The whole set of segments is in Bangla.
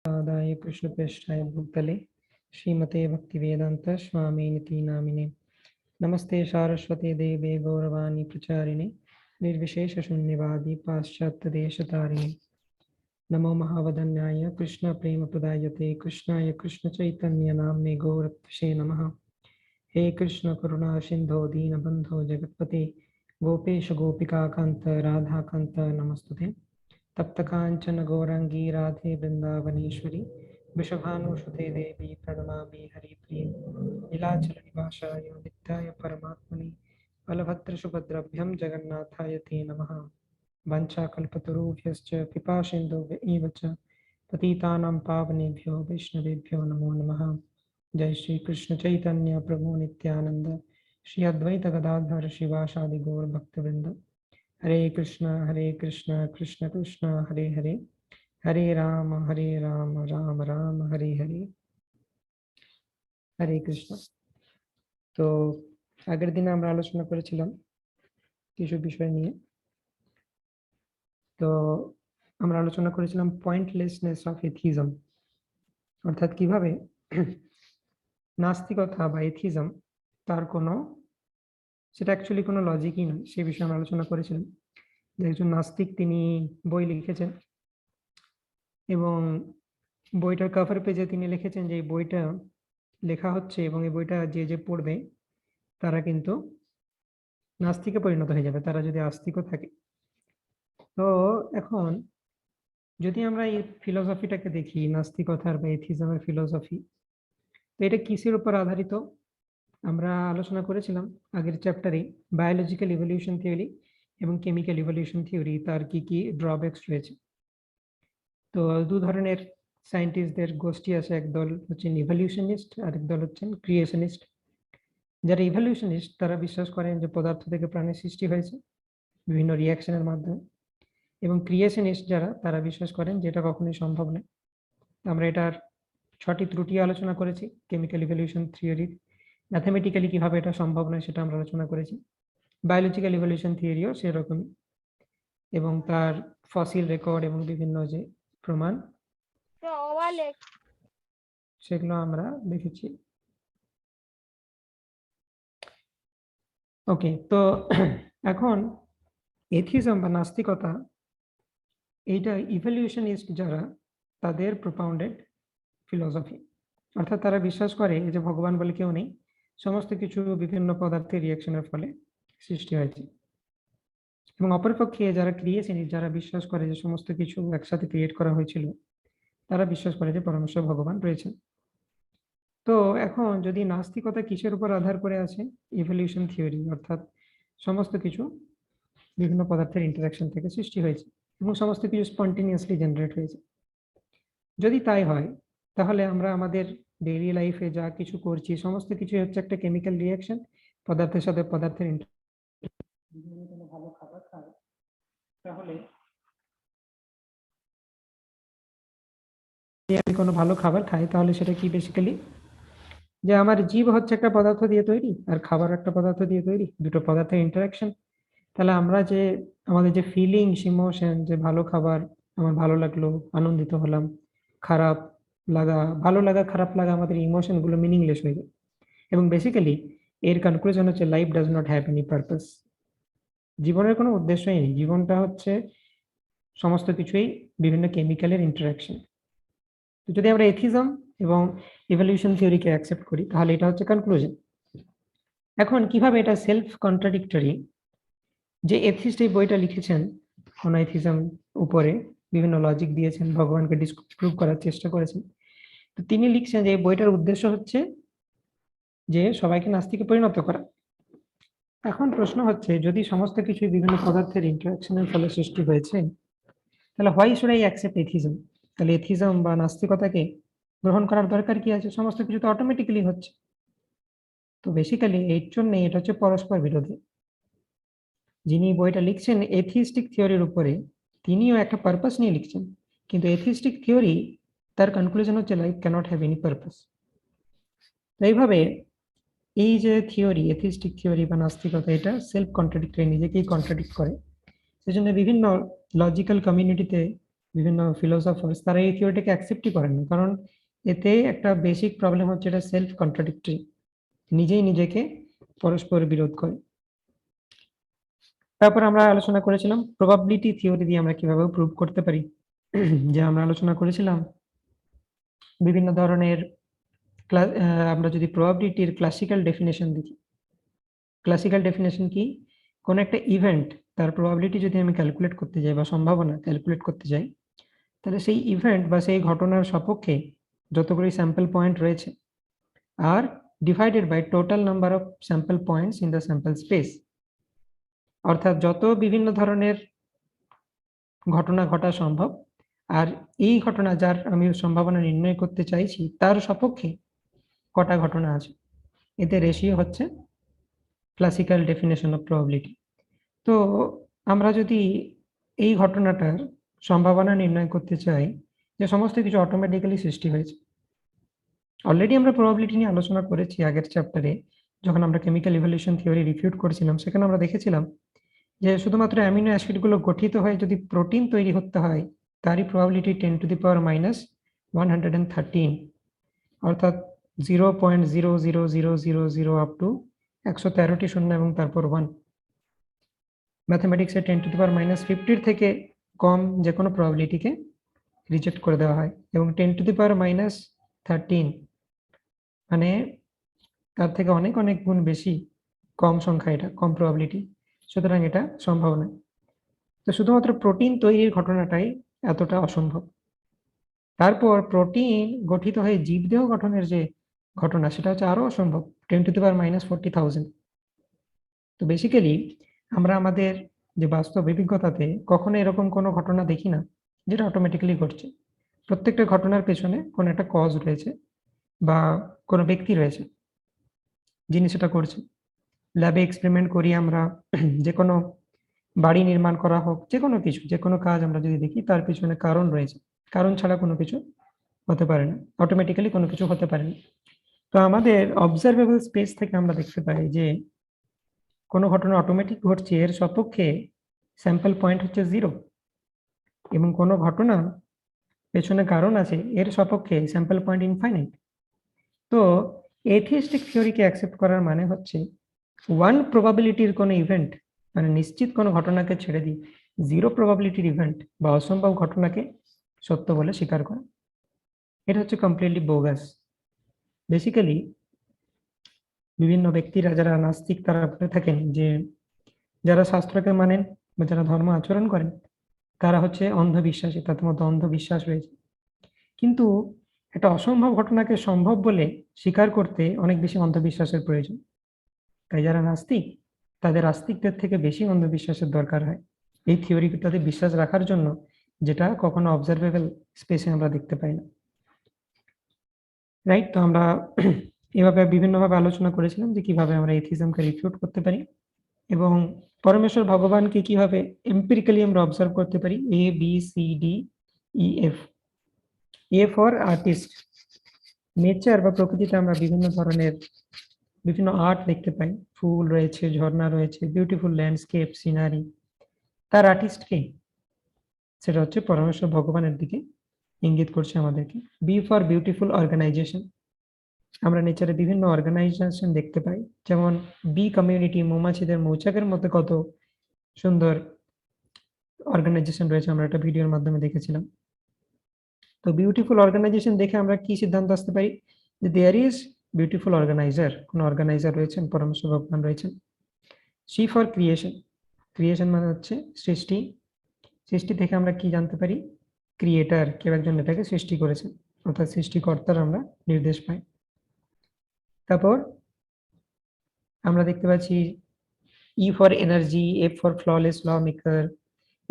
आदाय कृष्णपृष्ठाय भूतले श्रीमते भक्तिवेदांत स्वामिनिति नामिने नमस्ते सारस्वते देवे गौरवाणी प्रचारिणे निर्विशेष शून्यवादी पाश्चात्य देशतारिणे नमो महावदन्याय कृष्ण प्रेम प्रदायते कृष्णाय कृष्ण चैतन्य नाम्ने गौरत्वसे नमः। हे कृष्ण करुणा सिंधो दीनबंधो जगत्पते गोपेश गोपिका कांत राधा कांत नमस्तुते। तप्त कांचन गौरांगी राधे वृंदावनेश्वरी वृषभानुसुते देवी प्रणमामि हरिप्रिये नीलाचल निवासाय नित्याय परमात्मने बलभद्र सुभद्रभ्यं जगन्नाथाय ते नमः। वंशाकल्पतरुभ्यश्च कृपासिन्धुभ्य एव च पतितानां पावनेभ्यो वैष्णवेभ्यो नमो नमः। जय श्री कृष्ण चैतन्य प्रभु नित्यानंद श्री अद्वैत गदाधर शिवासादि गौर भक्तवृंद। हरे कृष्ण कृष्ण कृष्ण हरे हरे हरे राम राम राम हरे हरे। हरे कृष्ण। तो আগের দিন আমরা আলোচনা করেছিলাম কিছু বিষয় নিয়ে। তো আমরা আলোচনা করেছিলাম পয়েন্টলেসনেস অফ এথিজম, অর্থাৎ কিভাবে নাস্তিকতা বা এথিজম তার কোনো, সেটা অ্যাকচুয়ালি কোনো লজিকই নয়, সেই বিষয়ে আমরা আলোচনা করেছিলাম। যে একজন নাস্তিক তিনি বই লিখেছেন এবং বইটার কভার পেজে তিনি লিখেছেন যে এই বইটা লেখা হচ্ছে এবং এই বইটা যে যে পড়বে তারা কিন্তু নাস্তিকে পরিণত হয়ে যাবে, তারা যদি আস্তিকও থাকে। তো এখন যদি আমরা এই ফিলোসফিটাকে দেখি, নাস্তিকতার বা এথিজমের ফিলোসফি, তো এটা কিসের উপর আধারিত আমরা আলোচনা করেছিলাম আগের চ্যাপ্টারে। বায়োলজিক্যাল ইভলিউশন থিওরি এবং কেমিক্যাল ইভলিউশন থিওরি, তার কি কি ড্রব্যাকস রয়েছে। তো দু ধরনের সায়েন্টিস্টদের গোষ্ঠী আছে, একদল হচ্ছেন ইভলিউশনিস্ট আর একদল হচ্ছেন ক্রিয়েশনিস্ট। যারা ইভলিউশনিস্ট তারা বিশ্বাস করেন যে পদার্থ থেকে প্রাণের সৃষ্টি হয়েছে বিভিন্ন রিয়াকশনের মাধ্যমে, এবং ক্রিয়েশনিস্ট যারা তারা বিশ্বাস করেন যে এটা কখনোই সম্ভব নয়। আমরা এটার 6টি ত্রুটি আলোচনা করেছি কেমিক্যাল ইভলিউশন থিওরির। ম্যাথামেটিক্যালি কিভাবে এটা সম্ভব নয় সেটা আমরা আলোচনা করেছি। বায়োলজিক্যাল ইভলিউশন থিওরিও সেরকম, এবং তার ফসিল রেকর্ড এবং বিভিন্ন যে প্রমাণ সেগুলো আমরা দেখেছি। ওকে, তো এখন এথিজম বা নাস্তিকতা, এইটা ইভলিউশনিস্ট যারা তাদের প্রপাউন্ডেড ফিলোসফি, অর্থাৎ তারা বিশ্বাস করে যে ভগবান বলে কেউ নেই, সমস্ত কিছু বিভিন্ন পদার্থের রিয়াকশনের ফলে সৃষ্টি হয়েছে। এবং অপরপক্ষে যারা ক্রিয়েশনিস্ট, যারা বিশ্বাস করে যে সমস্ত কিছু একসাথে ক্রিয়েট করা হয়েছিল, তারা বিশ্বাস করে যে পরমেশ্বর ভগবান রয়েছেন। তো এখন যদি নাস্তিকতা কিসের উপর আধার করে আছে, ইভলিউশন থিওরি, অর্থাৎ সমস্ত কিছু বিভিন্ন পদার্থের ইন্টারাকশন থেকে সৃষ্টি হয়েছে এবং সমস্ত কিছু স্পন্টেনিয়াসলি জেনারেট হয়েছে। যদি তাই হয় তাহলে আমরা আমাদের ডেইলি লাইফে যা কিছু করছি সমস্ত কিছু হচ্ছে একটা কেমিক্যাল রিয়াকশন, পদার্থের সাথে পদার্থের কোনো ভালো খাবার খায় তাহলে আমি কোনো ভালো খাবার খাই তাহলে সেটা কি বেসিক্যালি যে আমার জীব হচ্ছে একটা পদার্থ দিয়ে তৈরি আর খাবার একটা পদার্থ দিয়ে তৈরি, দুটো পদার্থের ইন্টারাকশন। তাহলে আমরা যে আমাদের যে ফিলিংস, ইমোশন, যে ভালো খাবার আমার ভালো লাগলো, আনন্দিত হলাম, খারাপ লাগা, ভালো লাগা, খারাপ লাগা, আমাদের ইমোশন গুলো মিনিংলেস হয়ে যায়। এবং বেসিক্যালি এর কনক্লুশন হচ্ছে life does not have any purpose. জীবনের কোনো উদ্দেশ্যই নেই, জীবনটা হচ্ছে সমস্ত কিছুই বিভিন্ন কেমিক্যালের ইন্টারাকশন। যদি আমরা এথিজম এবং ইভলিউশন থিওরিকে অ্যাকসেপ্ট করি তাহলে এটা হচ্ছে কনক্লুশন। এখন কিভাবে এটা সেলফ কন্ট্রাডিক্টরি, যে এথিস্ট এই বইটা লিখেছেন কোন এথিজম উপরে বিভিন্ন লজিক দিয়েছেন, ভগবানকে ডিসপ্রুভ করার চেষ্টা করেছেন। তো তিনি লিখছেন যে এই বইটার উদ্দেশ্য হচ্ছে যে সবাইকে নাস্তিকে পরিণত করা। এখন প্রশ্ন হচ্ছে যদি সমস্ত কিছু বিভিন্ন পদার্থের ইন্টারাকশনের ফলে সৃষ্টি হয়েছে তাহলে why should I accept atheism, তাহলে এথিজম বা নাস্তিকতাকে গ্রহণ করার দরকার কি আছে, সমস্ত কিছু তো অটোমেটিক্যালি হচ্ছে। তো বেসিক্যালি এর জন্য এটা হচ্ছে পরস্পর বিরোধী। যিনি বইটা লিখছেন এথিস্টিক থিওরির উপরে, তিনিও একটা পারপাস নিয়ে লিখছেন, কিন্তু এথিস্টিক থিওরি তার কনক্লুশন হচ্ছে life cannot have any purpose. তো এইভাবে এই যে থিওরি, এথিস্টিক থিওরি বা নাস্তিকতা, এটা সেলফ কন্ট্রাডিক্টরি, নিজেকেই কন্ট্রাডিক্ট করে। সেজন্য বিভিন্ন লজিক্যাল কমিউনিটিতে বিভিন্ন ফিলোসফার্স তারা এই থিওরিটাকে অ্যাকসেপ্টই করেন না, কারণ এতে একটা বেসিক প্রবলেম হচ্ছে এটা সেলফ কন্ট্রাডিক্টরি, নিজেই নিজেকে পরস্পর বিরোধ করে। তারপর আমরা আলোচনা করেছিলাম প্রবাবিলিটি থিওরি দিয়ে আমরা কিভাবে প্রুভ করতে পারি। যে আমরা আলোচনা করেছিলাম বিভিন্ন ধরনের আমরা যদি প্রবাবিলিটির ক্লাসিক্যাল ডেফিনেশন দেখি, ক্লাসিক্যাল ডেফিনেশন কি, কোন একটা ইভেন্ট তার প্রবাবিলিটি যদি আমি ক্যালকুলেট করতে যাই বা সম্ভাবনা ক্যালকুলেট করতে যাই, তাহলে সেই ইভেন্ট বা সেই ঘটনার সপক্ষে যতগুলি স্যাম্পল পয়েন্ট রয়েছে আর divided by total number of sample points in the sample space, অর্থাৎ যত বিভিন্ন ধরনের ঘটনা ঘটা সম্ভব আর এই ঘটনা যার আমি সম্ভাবনা নির্ণয় করতে চাইছি তার সপক্ষে কটা ঘটনা আছে, এতে রেশিও হচ্ছে ক্লাসিক্যাল ডেফিনেশন অফ প্রবাবিলিটি। তো আমরা যদি এই ঘটনাটার সম্ভাবনা নির্ণয় করতে চাই যে সমস্ত কিছু অটোমেটিক্যালি সৃষ্টি হয়েছে, অলরেডি আমরা প্রবাবিলিটি নিয়ে আলোচনা করেছি আগের চ্যাপ্টারে, যখন আমরা কেমিক্যাল ইভলিউশন থিওরি রিফিউট করেছিলাম সেখানে আমরা দেখেছিলাম যে শুধুমাত্র অ্যামিনো অ্যাসিডগুলো গঠিত হয়ে যদি প্রোটিন তৈরি করতে হয় তারই প্রবাবিলিটি 10⁻⁻113, অর্থাৎ 0.00000 আপ টু 113টি শূন্য এবং তারপর 1। ম্যাথমেটিক্সে 10⁻⁻50 থেকে কম যে কোনো প্রবাবিলিটিকে রিজেক্ট করে দেওয়া হয়, এবং 10⁻⁻13 মানে তার থেকে অনেক অনেক গুণ বেশি কম সংখ্যা, এটা কম প্রবাবিলিটি, সুতরাং এটা সম্ভব নয়। তো শুধুমাত্র প্রোটিন তৈরির ঘটনাটাই এতটা অসম্ভব। তারপর প্রোটিন গঠিত হয়ে জীবদেহ গঠনের যে ঘটনা সেটা হচ্ছে আরো অসম্ভব, 10⁻⁻40,000। তো বেসিক্যালি আমরা আমাদের যে বাস্তব অভিজ্ঞতাতে কখনো এরকম কোনো ঘটনা দেখি না যেটা অটোমেটিক্যালি ঘটছে। প্রত্যেকটা ঘটনার পেছনে কোনো একটা কজ রয়েছে বা কোনো ব্যক্তি রয়েছে যিনি সেটা করছে। ল্যাবে এক্সপেরিমেন্ট করি আমরা, যে কোনো বাড়ি নির্মাণ করা হোক, যে কোনো কিছু, যে কোনো কাজ আমরা যদি দেখি তার পিছনে কারণ রয়েছে, কারণ ছাড়া কোনো কিছু হতে পারে না, অটোমেটিক্যালি কোনো কিছু হতে পারে না। তো আমাদের অবজারভেবল স্পেস থেকে আমরা দেখতে পাই যে কোনো ঘটনা অটোমেটিক ঘটছে এর সপক্ষে স্যাম্পল পয়েন্ট হচ্ছে 0, এবং কোনো ঘটনা পেছনে কারণ আছে এর সপক্ষে স্যাম্পল পয়েন্ট ইনফাইনাইট। তো এথিস্টিক থিওরিকে অ্যাকসেপ্ট করার মানে হচ্ছে ওয়ান প্রবাবিলিটির কোনো ইভেন্ট, মানে নিশ্চিত কোনো ঘটনাকে ছেড়ে দিই 0 প্রবাবিলিটির ইভেন্ট বা অসম্ভব ঘটনাকে সত্য বলে স্বীকার করা। এটা হচ্ছে কমপ্লিটলি বোগাস। বেসিক্যালি বিভিন্ন ব্যক্তিরা যারা নাস্তিক তারা বলে থাকেন যে যারা শাস্ত্রকে মানেন বা যারা ধর্ম আচরণ করেন তারা হচ্ছে অন্ধবিশ্বাসী, তাদের মধ্যে অন্ধবিশ্বাস রয়েছে। কিন্তু একটা অসম্ভব ঘটনাকে সম্ভব বলে স্বীকার করতে অনেক বেশি অন্ধবিশ্বাসের প্রয়োজন। তাই যারা নাস্তিক তাদের আস্তিকদের থেকে বেশি অন্ধবিশ্বাসের দরকার হয় এই থিওরিটাতে বিশ্বাস রাখার জন্য, যেটা কখনো অবজারভেবল স্পেসে আমরা দেখতে পাই না। রাইট? তো আমরা এভাবে বিভিন্নভাবে আলোচনা করেছিলাম যে কিভাবে আমরা এথিজমকে রিফিউট করতে পারি এবং পরমেশ্বর ভগবানকে কিভাবে এম্পিরিক্যালি আমরা অবজার্ভ করতে পারি। A B C D E F. A for artist. Nature বা প্রকৃতিতে আমরা বিভিন্ন ধরনের বিভিন্ন আর্ট দেখতে পাই, ফুল রয়েছে, ঝর্ণা রয়েছে, বিউটিফুল ল্যান্ডস্কেপ, সিনারি। তার আর্টিস্ট কে? সেটা হচ্ছে পরমেশ্বর ভগবানের দিকে ইঙ্গিত করছে আমাদেরকে। B for beautiful organization. আমরা নেচারে বিভিন্ন অর্গানাইজেশন দেখতে পাই, যেমন বি কমিউনিটি, মৌমাছিদের মৌচাকের মধ্যে কত সুন্দর অর্গানাইজেশন রয়েছে, আমরা একটা ভিডিওর মাধ্যমে দেখেছিলাম। তো বিউটিফুল অর্গানাইজেশন দেখে আমরা কি সিদ্ধান্ত আসতে পারি যে দেয়ার ইজ বিউটিফুল অর্গানাইজার, কোন অর্গানাইজার রয়েছেন, পরমেশ্বর ভগবান রয়েছেন। C for creation. ক্রিয়েশন মানে হচ্ছে সৃষ্টি। সৃষ্টি থেকে আমরা কি জানতে পারি? ক্রিয়েটার, কেউ একজন এটাকে সৃষ্টি করেছেন, অর্থাৎ সৃষ্টিকর্তার আমরা নির্দেশ পাই। তারপর আমরা দেখতে পাচ্ছি E for energy, F for flawless lawmaker,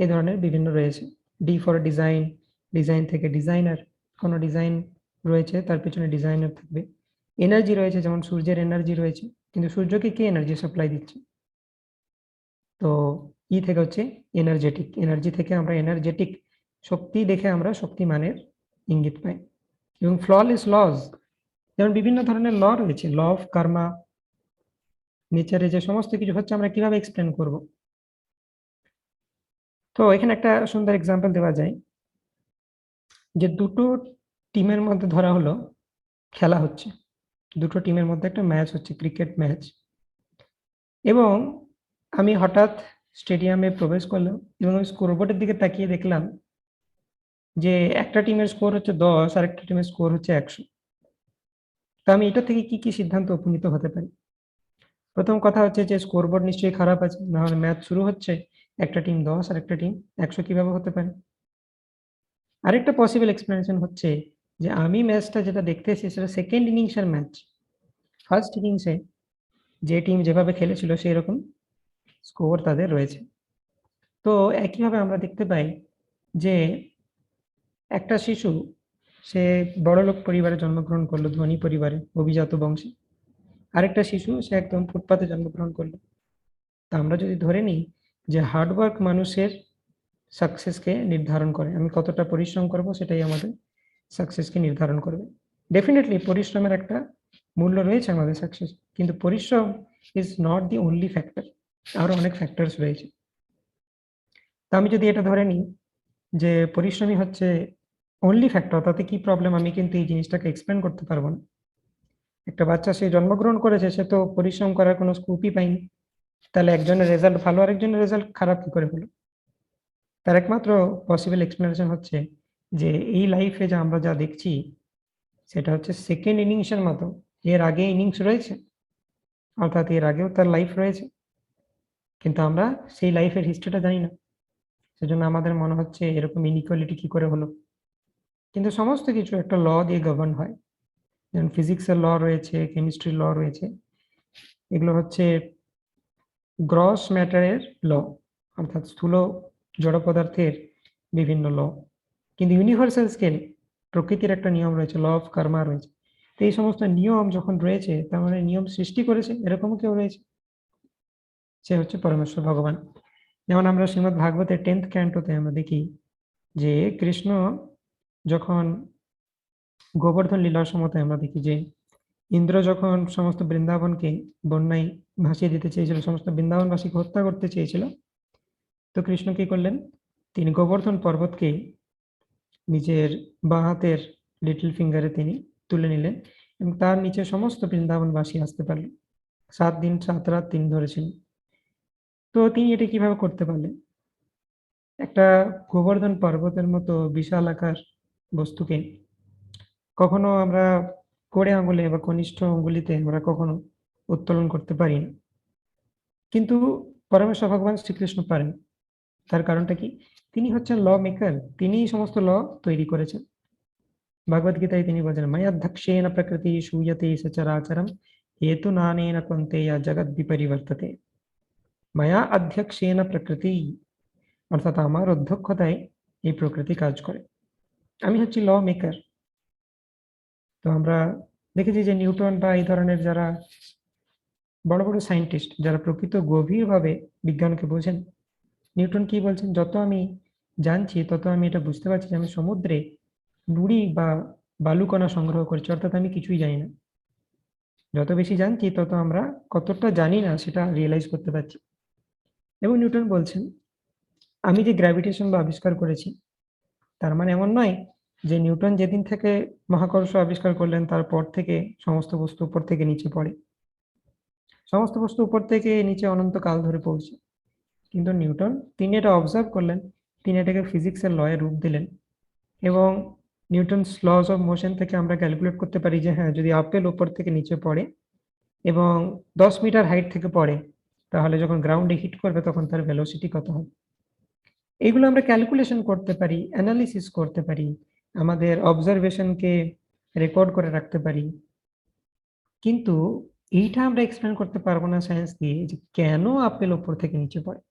এই ধরনের বিভিন্ন রয়েছে। D for design. ডিজাইন থেকে ডিজাইনার, কোনো ডিজাইন রয়েছে তার পিছনে ডিজাইনার থাকবে। এনার্জি রয়েছে, যেমন সূর্যের এনার্জি রয়েছে, কিন্তু সূর্যকে কে এনার্জি সাপ্লাই দিচ্ছে? তো ই থেকে হচ্ছে এনার্জেটিক। এনার্জি থেকে আমরা এনার্জেটিক শক্তি দেখে আমরা শক্তিমানের ইঙ্গিত পাই। এবং ফ্ললেস লজ, যেমন বিভিন্ন ধরনের ল রয়েছে, ল অফ কর্মা। নেচারে যে সমস্ত কিছু হচ্ছে আমরা কিভাবে এক্সপ্লেন করব? তো এখানে একটা সুন্দর এক্সাম্পল দেওয়া যায় যে দুটো টিমের মধ্যে ধরা হলো খেলা হচ্ছে, দুটো টিমের মধ্যে একটা ম্যাচ হচ্ছে, ক্রিকেট ম্যাচ। এবং আমি হঠাৎ স্টেডিয়ামে প্রবেশ করলাম এবং আমি স্কোরবোর্ডের দিকে তাকিয়ে দেখলাম যে একটা টিমের স্কোর হচ্ছে 10 আর একটা টিমের স্কোর হচ্ছে 100। তো আমি এটা থেকে কি কি সিদ্ধান্ত উপনীত হতে পারি? প্রথম কথা হচ্ছে যে স্কোরবোর্ড নিশ্চয়ই খারাপ আছে, না হলে ম্যাচ শুরু হচ্ছে, একটা টিম 10 আর একটা টিম 100 কিভাবে হতে পারে? আরেকটা পসিবল এক্সপ্লেনেশন হচ্ছে যে আমি ম্যাচটা যেটা দেখতেছি সেটা সেকেন্ড ইনিংসের ম্যাচ। ফার্স্ট ইনিংসে যে টিম যেভাবে খেলেছিল সেই রকম স্কোর তাদের রয়েছে। তো একইভাবে আমরা দেখতে পাই যে একটা শিশু, সে বড়লোক পরিবারে জন্মগ্রহণ করলো, ধনী পরিবারে, অভিজাত বংশে। আরেকটা শিশু, সে একদম ফুটপাতে জন্মগ্রহণ করলো। তা আমরা যদি ধরে নিই যে হার্ডওয়ার্ক মানুষের সাকসেসকে নির্ধারণ করে, আমি কতটা পরিশ্রম করব সেটাই আমাদের সাকসেসকে নির্ধারণ করবে। ডেফিনেটলি পরিশ্রমের একটা মূল্য রয়েছে আমাদের সাকসেস, কিন্তু পরিশ্রম is not the only factor, আরো অনেক ফ্যাক্টরস রয়েছে। তা আমি যদি এটা ধরে নিই যে পরিশ্রমই হচ্ছে অনলি ফ্যাক্টর, তাতে কি প্রবলেম? আমি কিন্তু এই জিনিসটাকে এক্সপ্লেন করতে পারবো না। একটা বাচ্চা, সে জন্মগ্রহণ করেছে, সে তো পরিশ্রম করার কোনো স্কোপই পায়নি, তাহলে একজনের রেজাল্ট ভালো আর একজনের রেজাল্ট খারাপ কি করে হলো? তার একমাত্র পসিবল এক্সপ্লেনেশন হচ্ছে যে এই লাইফে যা আমরা যা দেখছি সেটা হচ্ছে সেকেন্ড ইনিংসের মতো। এর আগে ইনিংস রয়েছে, অর্থাৎ এর আগেও তার লাইফ রয়েছে, কিন্তু আমরা সেই লাইফের হিস্ট্রিটা জানি না। সেজন্য আমাদের মনে হচ্ছে এরকম ইনইকুয়ালিটি কি করে হলো। কিন্তু সমস্ত কিছু একটা ল দিয়ে গভর্ন হয়। যেমন ফিজিক্সের ল রয়েছে, কেমিস্ট্রির ল রয়েছে, এগুলো হচ্ছে গ্রস ম্যাটারের ল, অর্থাৎ স্থূল জড় পদার্থের বিভিন্ন ল। কিন্তু ইউনিভার্সাল স্কেল প্রকৃতির একটা নিয়ম রয়েছে, ল অফ কর্মা রয়েছে। তো এই সমস্ত নিয়ম যখন রয়েছে, তার মানে নিয়ম সৃষ্টি করেছে এরকমও কেউ রয়েছে, সে হচ্ছে পরমেশ্বর ভগবান। যেমন আমরা শ্রীমদ ভাগবতের 10th ক্যান্টোতে আমরা দেখি যে কৃষ্ণ যখন গোবর্ধন লীলার সময়তে আমরা দেখি যে ইন্দ্র যখন সমস্ত বৃন্দাবনকে বন্যায় ভাসিয়ে দিতে চেয়েছিল, সমস্ত বৃন্দাবনবাসীকে হত্যা করতে চেয়েছিল, তো কৃষ্ণ কি করলেন? তিনি গোবর্ধন পর্বতকে নিজের বাঁ হাতের লিটল ফিঙ্গারে তিনি তুলে নিলেন এবং তার নিচে সমস্ত বৃন্দাবনবাসী আসতে পারল। 7 দিন 7 রাত তিনি ধরেছিলেন। তো তিনি এটা কিভাবে করতে পারলেন? একটা গোবর্ধন পর্বতের মতো বিশাল আকার বস্তুকে কখনো আমরা কড়ে আঙুলে বা কনিষ্ঠ অঙ্গুলিতে আমরা কখনো উত্তোলন করতে পারি না, কিন্তু পরমেশ্বর ভগবান শ্রীকৃষ্ণ পারেন। তার কারণটা কি? তিনি হচ্ছেন ল মেকার, তিনিই সমস্ত ল তৈরি করেছেন। ভগবদ গীতায় তিনি বলেছেন, ময়াধ্যক্ষেণ প্রকৃতি শুয়তে সচরাচরম হেতু নানেন কন্তেয়া জগৎ বিপরিবর্ততে। মায়া অধ্যক্ষেণ প্রকৃতি, অর্থাৎ আমার অধ্যক্ষতায় এই প্রকৃতি কাজ করে, আমি হচ্ছি ল মেকার। তো আমরা দেখেছি যে নিউটন বা এই ধরনের যারা বড় বড় সায়েন্টিস্ট, যারা প্রকৃত গভীরভাবে বিজ্ঞানকে বোঝেন, নিউটন কি বলছেন? যত আমি জানছি তত আমি এটা বুঝতে পারছি যে আমি সমুদ্রে নুড়ি বা বালুকণা সংগ্রহ করছি, অর্থাৎ আমি কিছুই জানি না। যত বেশি জানছি তত আমরা কতটা জানি না সেটা রিয়েলাইজ করতে পারছি। এবং নিউটন বলছেন, আমি যে গ্র্যাভিটেশন বা আবিষ্কার করেছি, তার মানে এমন নয় যে নিউটন যেদিন থেকে মহাকর্ষ আবিষ্কার করলেন তারপর থেকে সমস্ত বস্তু উপর থেকে নিচে পড়ে। সমস্ত বস্তু উপর থেকে নিচে অনন্তকাল ধরে পড়ছে, কিন্তু নিউটন তিনি এটা অবজার্ভ করলেন, তিনি এটাকে ফিজিক্সের লয়ে রূপ দিলেন। এবং নিউটনস লস অফ মোশন থেকে আমরা ক্যালকুলেট করতে পারি যে হ্যাঁ, যদি আপেল উপর থেকে নিচে পড়ে এবং 10 মিটার হাইট থেকে পড়ে, তাহলে যখন গ্রাউন্ডে হিট করবে তখন তার ভেলোসিটি কত হবে। এইগুলো আমরা ক্যালকুলেশন করতে পারি, অ্যানালিসিস করতে পারি, আমাদের অবজারভেশনকে রেকর্ড করে রাখতে পারি, কিন্তু এইটা আমরা এক্সপ্লেন করতে পারবো না সায়েন্স দিয়ে যে কেন আপেল উপর থেকে নিচে পড়ে।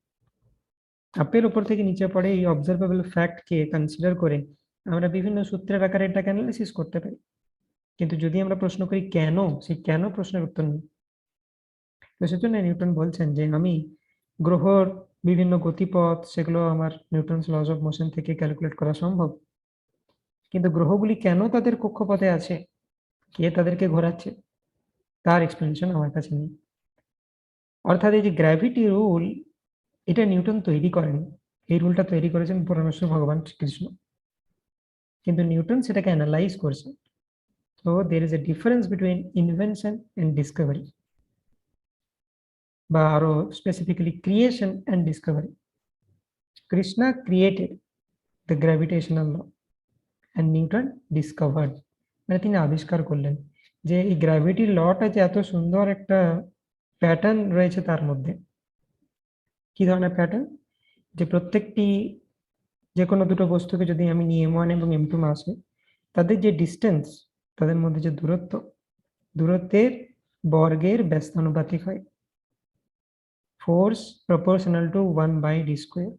আপেল উপর থেকে নিচে পড়ে এই অবজারভেবল ফ্যাক্টকে কনসিডার করে আমরা বিভিন্ন সূত্রের আকারে এটাকে অ্যানালিসিস করতে পারি, কিন্তু যদি আমরা প্রশ্ন করি কেন, সেই কেন প্রশ্নের উত্তর নেই। তো সেজন্য নিউটন বলছেন যে আমি গ্রহর বিভিন্ন গতিপথ, সেগুলো আমার নিউটনস লস অফ মোশন থেকে ক্যালকুলেট করা সম্ভব, কিন্তু গ্রহগুলি কেন তাদের কক্ষপথে আছে, কে তাদেরকে ঘোরাচ্ছে, তার এক্সপ্লেনেশন আমার কাছে নেই। অর্থাৎ এই যে গ্র্যাভিটি রুল, এটা নিউটন তৈরি করেনি, এই রুলটা তৈরি করেছেন পরমেশ্বর ভগবান শ্রীকৃষ্ণ। কিন্তু নিউটন সেটাকে অ্যানালাইজ করছে। So there is a difference between invention and discovery, বা আরো specifically creation and discovery. Krishna created the gravitational law and Newton discovered, মানে তিনি আবিষ্কার করলেন যে এই গ্র্যাভিটির লটা যে এত সুন্দর একটা প্যাটার্ন রয়েছে তার মধ্যে। কি ধরনের প্যাটার্ন? যে প্রত্যেকটি যে কোনো দুটো বস্তুকে যদি আমি নিয়ে M1 এবং M2 মাসে, তাদের যে ডিস্টেন্স, তাদের মধ্যে যে দূরত্ব, দূরত্বের বর্গের ব্যস্তানুপাতিক হয়, force proportional to 1/d square.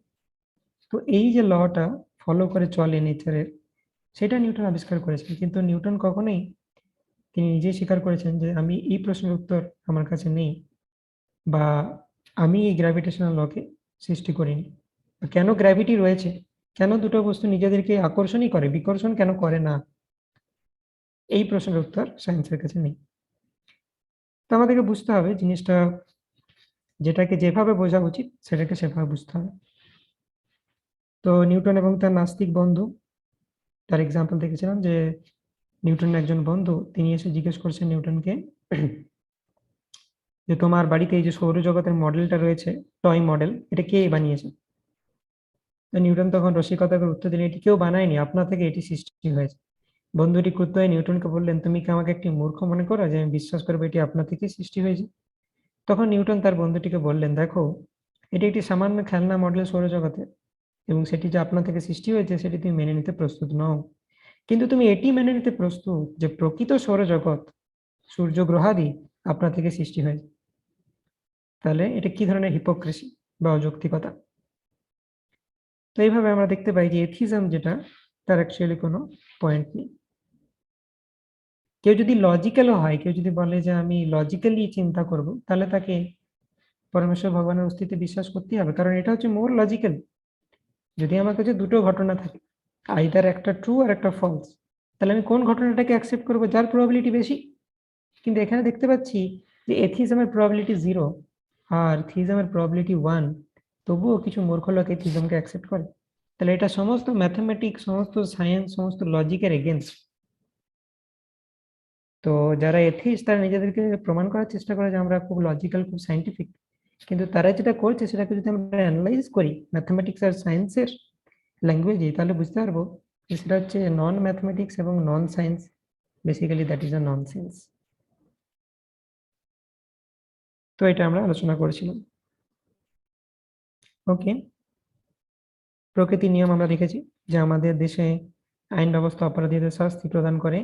তো এই যে লটা ফলো করে চলে নেচারের, সেটা নিউটন আবিষ্কার করেছেন। কিন্তু নিউটন কখনোই, তিনি নিজেই স্বীকার করেছেন যে আমি এই প্রশ্নের উত্তর আমার কাছে নেই, বা আমি এই গ্র্যাভিটেশনাল লকে সৃষ্টি করিনি। কেন গ্র্যাভিটি রয়েছে, কেন দুটো বস্তু নিজেদেরকে আকর্ষণই করে, বিকর্ষণ কেন করে না, এই প্রশ্নের উত্তর সায়েন্সের কাছে নেই। তো আমাদেরকে বুঝতে হবে জিনিসটা, যেটাকে যেভাবে বোঝা উচিত সেটাকে সেভাবে বুঝতে হবে। তো নিউটন এবং তার নাস্তিক বন্ধু, তার এক্সাম্পল দেখেছিলাম যে নিউটনের একজন বন্ধু, তিনি এসে জিজ্ঞেস করছেন নিউটনকে যে তোমার বাড়িতে এই যে সৌরজগতের মডেলটা রয়েছে, টয় মডেল, এটা কে বানিয়েছে? নিউটন তখন রসিকতা করে উত্তর দিলেন, এটি কেউ বানায়নি, আপনা থেকে এটি সৃষ্টি হয়েছে। বন্ধুটি ক্রুদ্ধ হয়ে নিউটনকে বললেন, তুমি কি আমাকে একটি মূর্খ মনে করো যে আমি বিশ্বাস করবো এটি আপনা থেকে সৃষ্টি হয়েছে? তখন নিউটন তার বন্ধুটিকে বললেন, দেখো, এটি একটি সামান্য খেলনা মডেল সৌরজগতের, এবং সেটি যে আপনা থেকে সৃষ্টি হয়েছে সেটি তুমি মেনে নিতে প্রস্তুত নও। কিন্তু তুমি এটি মেনে নিতে প্রস্তুত যে প্রকৃত সৌরজগৎ, সূর্য গ্রহাদি আপনা থেকে সৃষ্টি হয়েছে। তাহলে এটা কি ধরনের হিপোক্রেসি বা অযৌক্তিকতা? তো এইভাবে আমরা দেখতে পাই যে এথিজম যেটা, তার অ্যাকচুয়ালি কোনো পয়েন্ট নেই। কেউ যদি লজিক্যালও হয়, কেউ যদি বলে যে আমি লজিক্যালি চিন্তা করব, তাহলে তাকে পরমেশ্বর ভগবানের অস্তিত্বে বিশ্বাস করতেই হবে, কারণ এটা হচ্ছে মোর লজিক্যাল। যদি আমার কাছে দুটো ঘটনা থাকে, আইদার একটা ট্রু আর একটা ফলস, তাহলে আমি কোন ঘটনাটাকে অ্যাকসেপ্ট করবো যার প্রবাবিলিটি বেশি? কিন্তু এখানে দেখতে পাচ্ছি যে এথিজমের প্রবাবিলিটি 0 আর থিজমের প্রবাবিলিটি 1, তবুও কিছু মূর্খ লোক এথিজমকে অ্যাকসেপ্ট করে। তাহলে এটা সমস্ত ম্যাথমেটিক্স, সমস্ত সায়েন্স, সমস্ত লজিকের এগেনস্ট। তো যারা এথিস্ট, তারা নিজেদেরকে প্রমাণ করার চেষ্টা করে যে আমরা খুব লজিক্যাল, খুব সাইন্টিফিক, কিন্তু তারা যেটা করছে সেটাকে যদি আমরা অ্যানালাইজ করি ম্যাথমেটিক্স আর সায়েন্সের ল্যাঙ্গুয়েজে, তাহলে বুঝতে পারবো যে সেটা হচ্ছে নন ম্যাথমেটিক্স এবং নন science, basically that is a nonsense. তো এটা আমরা আলোচনা করেছিলাম। ওকে, প্রকৃতির নিয়ম আমরা দেখেছি যে আমাদের দেশে আইন ব্যবস্থা অপরাধীদের শাস্তি প্রদান করে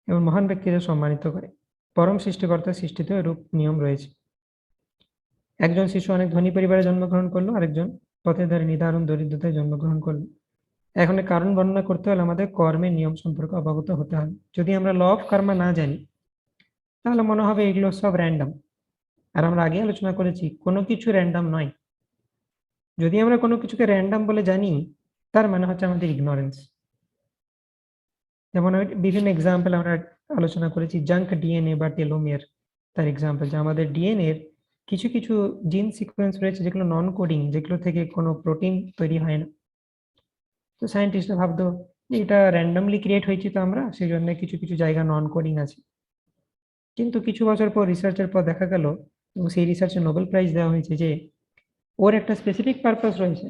এবং মহান ব্যক্তিদের সম্মানিত করে। পরম সৃষ্টিকর্তার সৃষ্টিতে রূপ নিয়ম রয়েছে। একজন শিশু অনেক ধনী পরিবারে জন্মগ্রহণ করলো, আরেকজন পথের ধারে নিদারুণ দরিদ্রতায় জন্মগ্রহণ করলো। এখন কারণ বর্ণনা করতে হলে আমাদের কর্মের নিয়ম সম্পর্কে অবগত হতে হবে। যদি আমরা ল অফ কর্ম না জানি, তাহলে মনে হবে এগুলো সব র্যান্ডম। আর আমরা আগে আলোচনা করেছি কোনো কিছু র্যান্ডম নয়। যদি আমরা কোনো কিছুকে র্যান্ডম বলে জানি, তার মানে হচ্ছে আমাদের ইগনোরেন্স। যেমন বিভিন্ন এক্সাম্পল আমরা আলোচনা করেছি, জাঙ্ক ডিএনএ বা টেলোমিয়ার, তার এক্সাম্পল যে আমাদের ডিএনএ এর কিছু কিছু জিন সিকোয়েন্স রয়েছে যেগুলো নন কোডিং, যেগুলো থেকে কোনো প্রোটিন তৈরি হয় না। তো সায়েন্টিস্টরা ভাবতো যে এটা র্যান্ডমলি ক্রিয়েট হয়েছে, তো আমরা সেই জন্য কিছু কিছু জায়গা নন কোডিং আছে। কিন্তু কিছু বছর পর রিসার্চের পর দেখা গেল, এবং সেই রিসার্চে নোবেল প্রাইজ দেওয়া হয়েছে, যে ওর একটা স্পেসিফিক পারপাস রয়েছে।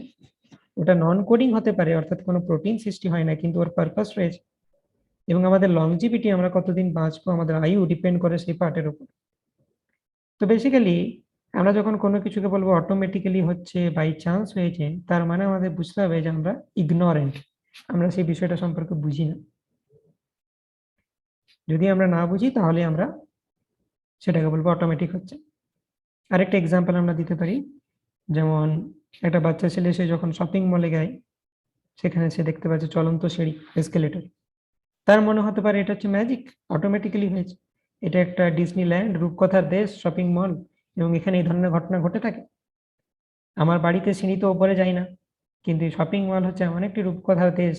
ওটা নন কোডিং হতে পারে, অর্থাৎ কোনো প্রোটিন সৃষ্টি হয় না, কিন্তু ওর পারপাস রয়েছে। এবং আমাদের লংজিভিটি, আমরা কতদিন বাঁচবো, আমাদের আয়ু ডিপেন্ড করে সেই পার্টের উপর। তো বেসিক্যালি আমরা যখন কোনো কিছুকে বলবো অটোমেটিক্যালি হচ্ছে, বাই চান্স হয়েছে, তার মানে আমাদের বুঝতে হবে যে আমরা ইগনোরেন্ট, আমরা সেই বিষয়টা সম্পর্কে বুঝি না। যদি আমরা না বুঝি তাহলে আমরা সেটাকে বলবো অটোমেটিক হচ্ছে। আরেকটা এক্সাম্পল আমরা দিতে পারি, যেমন একটা বাচ্চা ছেলে, সে যখন শপিং মলে যায়, সেখানে সে দেখতে পাচ্ছে চলন্ত সিঁড়ি, এসকেলেটর। তার মনে হতে পারে এটা হচ্ছে ম্যাজিক, অটোমেটিক্যালি হয়েছে, এটা একটা ডিজনিল্যান্ড, রূপকথার দেশ, শপিং মল, এবং এখানে এই ধরনের ঘটনা ঘটে থাকে। আমার বাড়িতে সিঁড়ি তো উপরে যায় না, কিন্তু শপিং মল হচ্ছে এমন একটি রূপকথার দেশ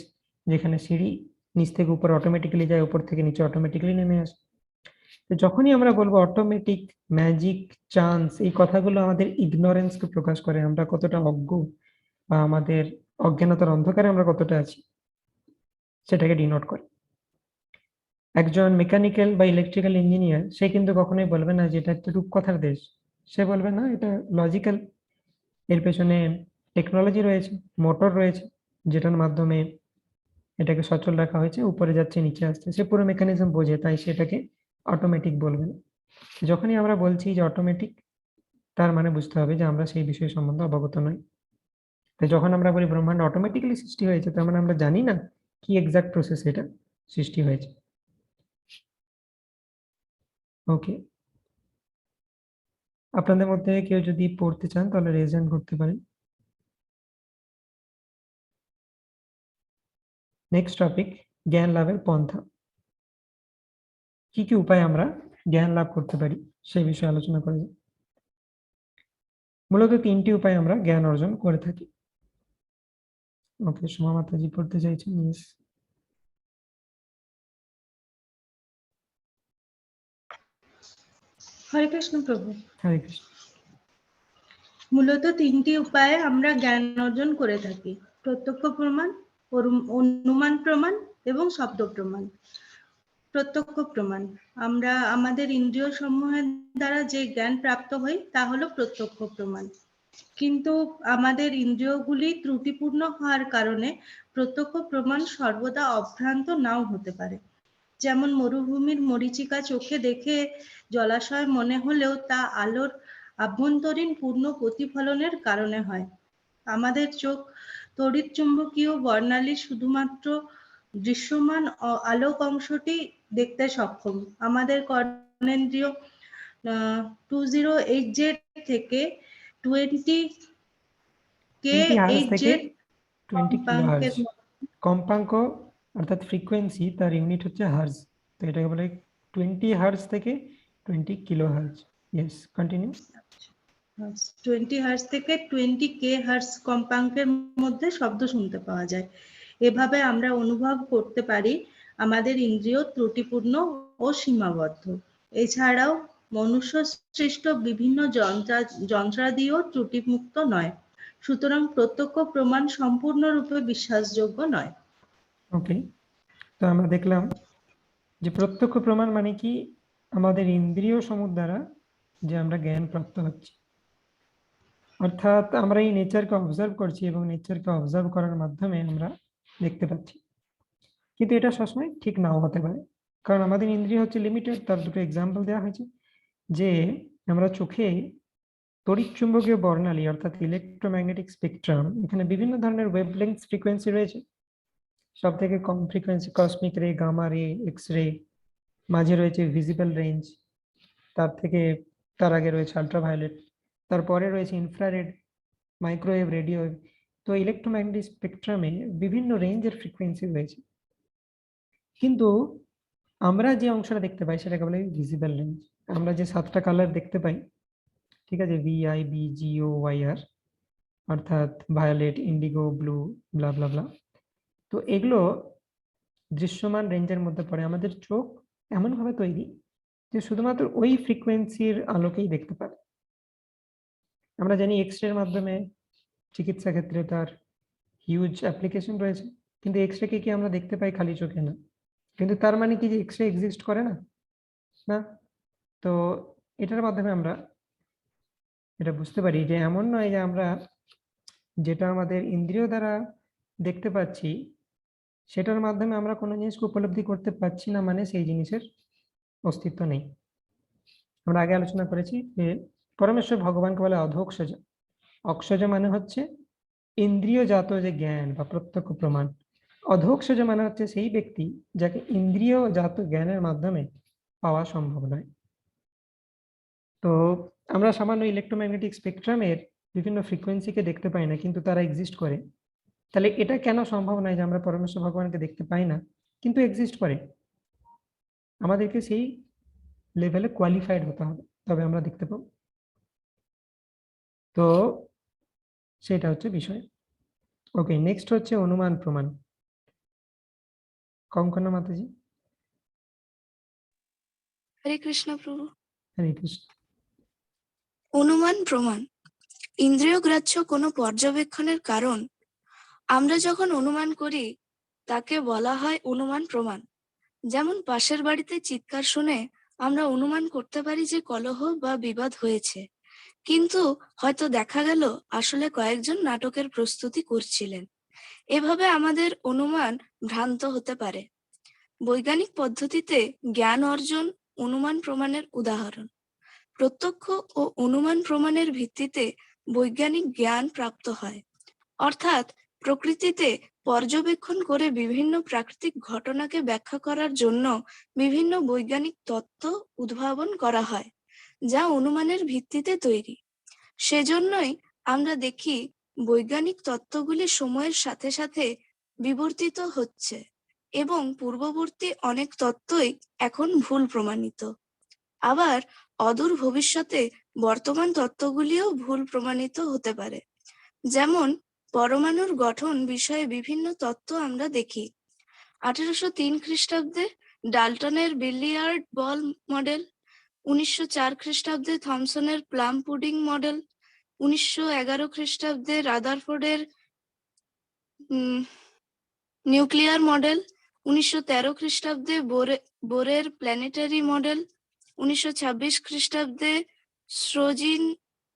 যেখানে সিঁড়ি নিচ থেকে উপরে অটোমেটিক্যালি যায়, উপর থেকে নিচে অটোমেটিক্যালি নেমে আসে। তো যখনই আমরা বলবো অটোমেটিক, ম্যাজিক, চান্স, এই কথাগুলো আমাদের ইগনোরেন্সকে প্রকাশ করে, আমরা কতটা অজ্ঞ বা আমাদের অজ্ঞানতার অন্ধকারে আমরা কতটা আছি সেটাকে ডিনোট করে। একজন মেকানিক্যাল বা ইলেকট্রিক্যাল ইঞ্জিনিয়ার সে কিন্তু কখনোই বলবে না যে এটা একটা রূপকথার দেশ, সে বলবে না এটা লজিক্যাল, এর পেছনে টেকনোলজি রয়েছে, মোটর রয়েছে, যেটার মাধ্যমে এটাকে সচল রাখা হয়েছে, উপরে যাচ্ছে নিচে আসছে, সে পুরো মেকানিজম বোঝে, তাই সেটাকে অটোমেটিক বলবে না। যখনই আমরা বলছি যে অটোমেটিক, তার মানে বুঝতে হবে যে আমরা সেই বিষয় সম্বন্ধে অবগত নই। তাই যখন আমরা বলি ব্রহ্মাণ্ড অটোমেটিক্যালি সৃষ্টি হয়েছে, তার মানে আমরা জানি না কি এক্সাক্ট প্রসেস এটা সৃষ্টি হয়েছে। ওকে, আপনাদের মধ্যে কেউ যদি পড়তে চান তাহলে রেজ হ্যান্ড করতে পারেন। নেক্সট টপিক, জ্ঞান লাভের পন্থা। কি কি উপায় আমরা জ্ঞান লাভ করতে পারি সেই বিষয়ে আলোচনা করা যায়। মূলত 3টি উপায় আমরা জ্ঞান অর্জন করে থাকি। ওকে, সোমা মাতাজি পড়তে চাইছেন? ইয়েস। হরে কৃষ্ণ প্রভু। হরে কৃষ্ণ। মূলত 3টি উপায়ে আমরা জ্ঞান অর্জন করে থাকি: প্রত্যক্ষ প্রমাণ, অনুমান প্রমাণ এবং শব্দ প্রমাণ। প্রত্যক্ষ প্রমাণ, আমরা আমাদের ইন্দ্রিয় সমূহের দ্বারা যে জ্ঞান প্রাপ্ত হই তা হলো প্রত্যক্ষ প্রমাণ। কিন্তু আমাদের ইন্দ্রিয়গুলি ত্রুটিপূর্ণ হওয়ার কারণে প্রত্যক্ষ প্রমাণ সর্বদা অভ্রান্ত নাও হতে পারে। যেমন মরুভূমির মরীচিকা চোখে দেখে জলাশয় মনে হলেও তা আলোর আভ্যন্তরীণ পূর্ণ প্রতিফলনের কারণে হয়। আমাদের চোখ তড়িৎ চুম্বকীয় বর্ণালী শুধুমাত্র দৃশ্যমান আলোক অংশটি দেখতে সক্ষম। আমাদের কর্ণেন্দ্রিয় 208Z থেকে 20kHz কম্পাঙ্কের কম্পাঙ্ক অর্থাৎ ফ্রিকোয়েন্সি, তার ইউনিট হচ্ছে হার্জ, তো এটাকে বলে 20 হার্জ থেকে 20 kilo hertz. Yes, continue. 20 hertz থেকে 20k হার্জ কম্পাঙ্কের মধ্যে শব্দ শুনতে পাওয়া যায়। এভাবে আমরা অনুভব করতে পারি আমাদের ইন্দ্রিয় ত্রুটিপূর্ণ ও সীমাবদ্ধ। এছাড়াও মনুষ্য সৃষ্ট বিভিন্ন যন্ত্রাদিও ত্রুটিমুক্ত নয়। সুতরাং প্রত্যক্ষ প্রমাণ সম্পূর্ণরূপে বিশ্বাসযোগ্য নয়। ওকে, তো আমরা দেখলাম যে প্রত্যক্ষ প্রমাণ মানে কি, আমাদের ইন্দ্রিয় সমূহ দ্বারা যে আমরা জ্ঞান প্রাপ্ত হচ্ছি, অর্থাৎ আমরা এই নেচারকে অবজার্ভ করছি এবং নেচারকে অবজার্ভ করার মাধ্যমে আমরা দেখতে পাচ্ছি। কিন্তু এটা সবসময় ঠিক নাও হতে পারে, কারণ আমাদের ইন্দ্রিয় হচ্ছে লিমিটেড। তার দুটো এক্সাম্পল দেওয়া হয়েছে যে আমরা চোখে তড়িৎ চুম্বকীয় বর্ণালী অর্থাৎ ইলেকট্রোম্যাগনেটিক স্পেকট্রাম, এখানে বিভিন্ন ধরনের ওয়েভলেংথ ফ্রিকোয়েন্সি রয়েছে। সব থেকে কম ফ্রিকোয়েন্সি কসমিক রে, গামা রে, এক্স রে, মাঝে রয়েছে ভিজিবল রেঞ্জ, তার আগে রয়েছে আল্ট্রাভায়োলেট, তারপরে রয়েছে ইনফ্রারেড, মাইক্রোওয়েভ, রেডিও। তো ইলেকট্রোম্যাগনেটিক স্পেকট্রামে বিভিন্ন রেঞ্জের ফ্রিকোয়েন্সি রয়েছে, কিন্তু আমরা যে অংশটা দেখতে পাই সেটাকে বলে ভিজিবল রেঞ্জ। আমরা যে 7টা কালার দেখতে পাই, ঠিক আছে, VIBGOYR, অর্থাৎ ভায়োলেট, ইন্ডিগো, ব্লু, ব্লা ব্লা ব্লা, তো এগুলো দৃশ্যমান রেঞ্জের মধ্যে পড়ে। আমাদের চোখ এমন ভাবে তৈরি যে শুধুমাত্র ওই ফ্রিকোয়েন্সির আলোকেই দেখতে পারে। আমরা জানি এক্স রের মাধ্যমে চিকিৎসা ক্ষেত্রে তার হিউজ অ্যাপ্লিকেশন রয়েছে, কিন্তু এক্স রে কে কি আমরা দেখতে পাই খালি চোখে? না। কিন্তু তার মানে কি যে এক্স রে এক্সিস্ট করে না? না। তো এটার মাধ্যমে আমরা এটা বুঝতে পারি যে এমন নয় যে আমরা যেটা আমাদের ইন্দ্রিয় দ্বারা দেখতে পাচ্ছি সেটার মাধ্যমে আমরা কোনো জিনিসকে উপলব্ধি করতে পারছি না, মানে সেই জিনিসের অস্তিত্ব নেই। আমরা আগে আলোচনা করেছি যে পরমেশ্বর ভগবানকে বলে অধোক্ষজ। অক্ষজ মানে হচ্ছে ইন্দ্রিয়জাত যে জ্ঞান বা প্রত্যক্ষ প্রমাণ। অধোক্ষজ মানে হচ্ছে সেই ব্যক্তি যাকে ইন্দ্রিয়জাত জ্ঞানের মাধ্যমে পাওয়া সম্ভব নয়। তো আমরা সামান্য ইলেকট্রোম্যাগনেটিক স্পেকট্রামের বিভিন্ন ফ্রিকোয়েন্সিকে দেখতে পাই না, কিন্তু তারা এক্সিস্ট করে। তাহলে এটা কেন সম্ভব নয় যে আমরা পরমেশ্বর ভগবানকে দেখতে পাই না কিন্তু এক্সিস্ট করে? আমাদেরকে সেই লেভেলে কোয়ালিফাইড হতে হবে, তবে আমরা দেখতে পাবো। তো সেটা হচ্ছে বিষয়। ওকে, নেক্সট হচ্ছে অনুমান প্রমাণ। কঙ্কনা মাতাজি। হরে কৃষ্ণ প্রভু। হরে কৃষ্ণ। অনুমান প্রমাণ ইন্দ্রিয় গ্রাহ্য কোনো পর্যবেক্ষণের কারণ। আমরা যখন অনুমান করি তাকে বলা হয় অনুমান প্রমাণ। যেমন পাশের বাড়িতে চিৎকার শুনে আমরা অনুমান করতে পারি যে কলহ বা বিবাদ হয়েছে, কিন্তু হয়তো দেখা গেল আসলে কয়েকজন নাটকের প্রস্তুতি করছিলেন। এভাবে আমাদের অনুমান ভ্রান্ত হতে পারে। বৈজ্ঞানিক পদ্ধতিতে জ্ঞান অর্জন অনুমান প্রমাণের উদাহরণ। প্রত্যক্ষ ও অনুমান প্রমাণের ভিত্তিতে বৈজ্ঞানিক জ্ঞান প্রাপ্ত হয়, অর্থাৎ প্রকৃতিতে পর্যবেক্ষণ করে বিভিন্ন প্রাকৃতিক ঘটনাকে ব্যাখ্যা করার জন্য বিভিন্ন বৈজ্ঞানিক তত্ত্ব উদ্ভাবন করা হয়, যা অনুমানের ভিত্তিতে তৈরি। সেজন্যই আমরা দেখি বৈজ্ঞানিক তত্ত্বগুলি সময়ের সাথে সাথে বিবর্তিত হচ্ছে এবং পূর্ববর্তী অনেক তত্ত্বই এখন ভুল প্রমাণিত। আবার অদূর ভবিষ্যতে বর্তমান তত্ত্বগুলিও ভুল প্রমাণিত হতে পারে। যেমন পরমাণুর গঠন বিষয়ে বিভিন্ন তত্ত্ব আমরা দেখি। 1803 খ্রিস্টাব্দে ডাল্টনের বিলিয়ার্ড বল মডেল, 1904 খ্রিস্টাব্দে থমসনের প্লাম পুডিং মডেল, 1911 খ্রিস্টাব্দে রাদারফোর্ডের নিউক্লিয়ার মডেল, 1913 খ্রিস্টাব্দে বোরের প্ল্যানেটারি মডেল, 1926 খ্রিস্টাব্দে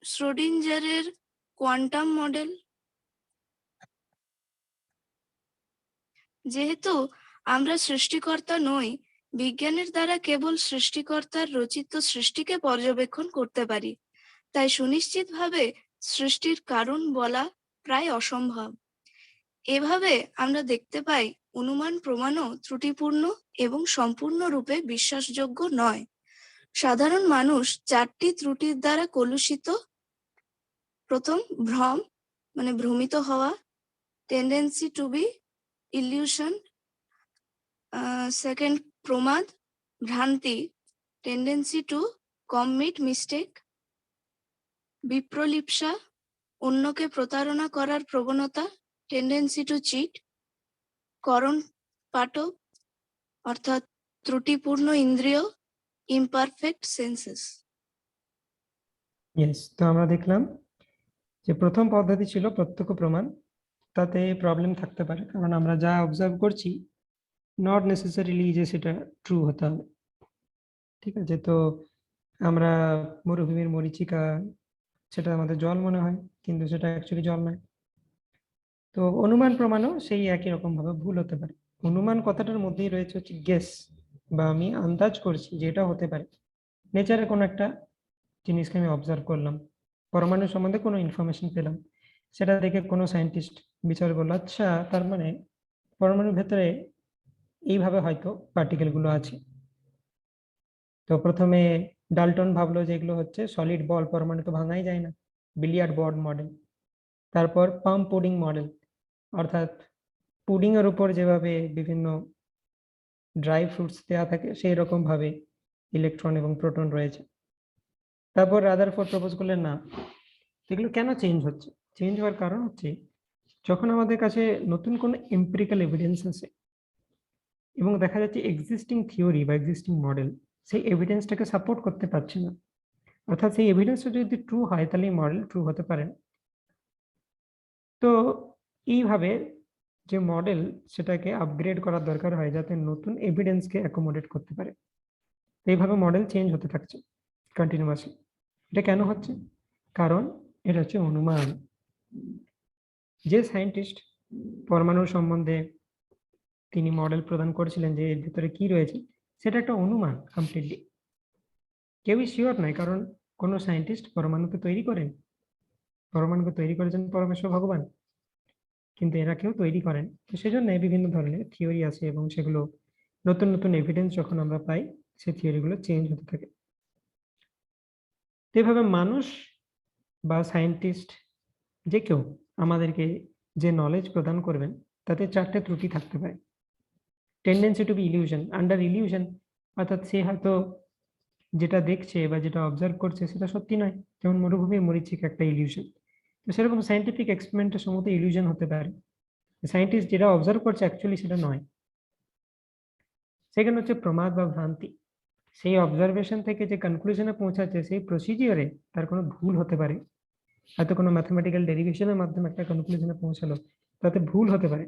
শ্রোডিঞ্জারের কোয়ান্টাম মডেল। যেহেতু আমরা সৃষ্টিকর্তা নই, বিজ্ঞানের দ্বারা কেবল সৃষ্টিকর্তার রচিত সৃষ্টিকে পর্যবেক্ষণ করতে পারি, তাই সুনিশ্চিতভাবে সৃষ্টির কারণ বলা প্রায় অসম্ভব। এভাবে আমরা দেখতে পাই অনুমান প্রমাণও ত্রুটিপূর্ণ এবং সম্পূর্ণরূপে বিশ্বাসযোগ্য নয়। সাধারণ মানুষ 4টি ত্রুটির দ্বারা কলুষিত। প্রথম, ভ্রম মানে ভ্রমিত হওয়া, tendency to be illusion. Second, প্রমাদ ভ্রান্তি, টেন্ডেন্সি টু কমিট মিস্টেক। বিপ্রলিপ্সা, অন্যকে প্রতারণা করার প্রবণতা, টেন্ডেন্সি টু চিট। করণ পাটব অর্থাৎ ত্রুটিপূর্ণ ইন্দ্রিয়, ইমপারফেক্ট সেন্সেস। ইয়েস, তো আমরা দেখলাম যে প্রথম পদ্ধতি ছিল প্রত্যক্ষ প্রমাণ। তাতে প্রবলেম থাকতে পারে, কারণ আমরা যা অবজার্ভ করছি নট নেসেসারিলি যে সেটা ট্রু হতে হবে। ঠিক আছে, তো আমরা মরুভূমির মরীচিকা, সেটা আমাদের জল মনে হয়, কিন্তু সেটা অ্যাকচুয়ালি জল নয়। তো অনুমান প্রমাণও সেই একই রকম ভাবে ভুল হতে পারে। অনুমান কথাটার মধ্যেই রয়েছে হচ্ছে গেস, বা আমি আন্দাজ করছি যে এটা হতে পারে। নেচারে কোনো একটা জিনিসকে আমি অবজার্ভ করলাম, পরমাণু সম্বন্ধে কোনো ইনফরমেশন পেলাম, সেটা দেখে কোনো সায়েন্টিস্ট বিচার করলো, আচ্ছা তার মানে পরমাণুর ভেতরে এইভাবে হয়তো পার্টিকেল গুলো আছে। তো প্রথমে ডাল্টন ভাবলো যে এগুলো হচ্ছে সলিড বল, পরমাণু তো ভাঙাই যায় না, বিলিয়ার্ড বল মডেল। তারপর পাম পুডিং মডেল, অর্থাৎ পুডিং এর উপর যেভাবে বিভিন্ন ড্রাই ফ্রুটস দেওয়া থাকে সেই রকম ভাবে ইলেকট্রন এবং প্রোটন রয়েছে। তারপর রাদারফোর্ড প্রপোজ করলেন না, এগুলো কেন চেঞ্জ হচ্ছে। চেঞ্জ হওয়ার কারণ হচ্ছে যখন আমাদের কাছে নতুন কোনো এম্পিরিক্যাল এভিডেন্স আছে এবং দেখা যাচ্ছে এক্সিস্টিং থিওরি বা এক্সিস্টিং মডেল সেই এভিডেন্সটাকে সাপোর্ট করতে পারছে না, অর্থাৎ সেই এভিডেন্সটা যদি ট্রু হয় তাহলে এই মডেল ট্রু হতে পারে না। তো এইভাবে যে মডেল সেটাকে আপগ্রেড করার দরকার হয় যাতে নতুন এভিডেন্সকে অ্যাকোমোডেট করতে পারে। এইভাবে মডেল চেঞ্জ হতে থাকছে কন্টিনিউয়াসলি। এটা কেন হচ্ছে? কারণ এটা হচ্ছে অনুমান। যে সায়েন্টিস্ট পরমাণুর সম্বন্ধে তিনি মডেল প্রদান করেছিলেন যে এর ভিতরে কি রয়েছে, সেটা একটা অনুমান কমপ্লিটলি। কেউই শিওর নয়, কারণ কোনো সায়েন্টিস্ট পরমাণুকে তৈরি করেন, পরমাণুকে তৈরি করেছেন পরমেশ্বর ভগবান, কিন্তু এরা কেউ তৈরি করেন। তো সেজন্য বিভিন্ন ধরনের থিওরি আছে এবং সেগুলো নতুন নতুন এভিডেন্স যখন আমরা পাই সেই থিওরিগুলো চেঞ্জ হতে থাকে। এভাবে মানুষ বা সায়েন্টিস্ট যে কেউ আমাদেরকে যে নলেজ প্রদান করবেন তাতে 4টে ত্রুটি থাকতে পারে। Tendency to be illusion, under illusion, অর্থাৎ সে হয়তো যেটা দেখছে বা যেটা অবজার্ভ করছে সেটা সত্যি নয়। যেমন মরুভূমির মরীচিকা একটা ইলিউশন, তো সেরকম সায়েন্টিফিক এক্সপেরিমেন্টের সময় ইলিউশন হতে পারে, সায়েন্টিস্ট যেটা অবজার্ভ করছে অ্যাকচুয়ালি সেটা নয়। সেকেন্ড হচ্ছে প্রমাদ বা ভ্রান্তি, সেই অবজারভেশন থেকে যে কনক্লুশনে পৌঁছাচ্ছে সেই প্রসিজিওরে তার কোনো ভুল হতে পারে, হয়তো কোনো ম্যাথমেটিক্যাল ডেরিভেশনের মাধ্যমে একটা কনক্লুশনে পৌঁছালো, তাতে ভুল হতে পারে।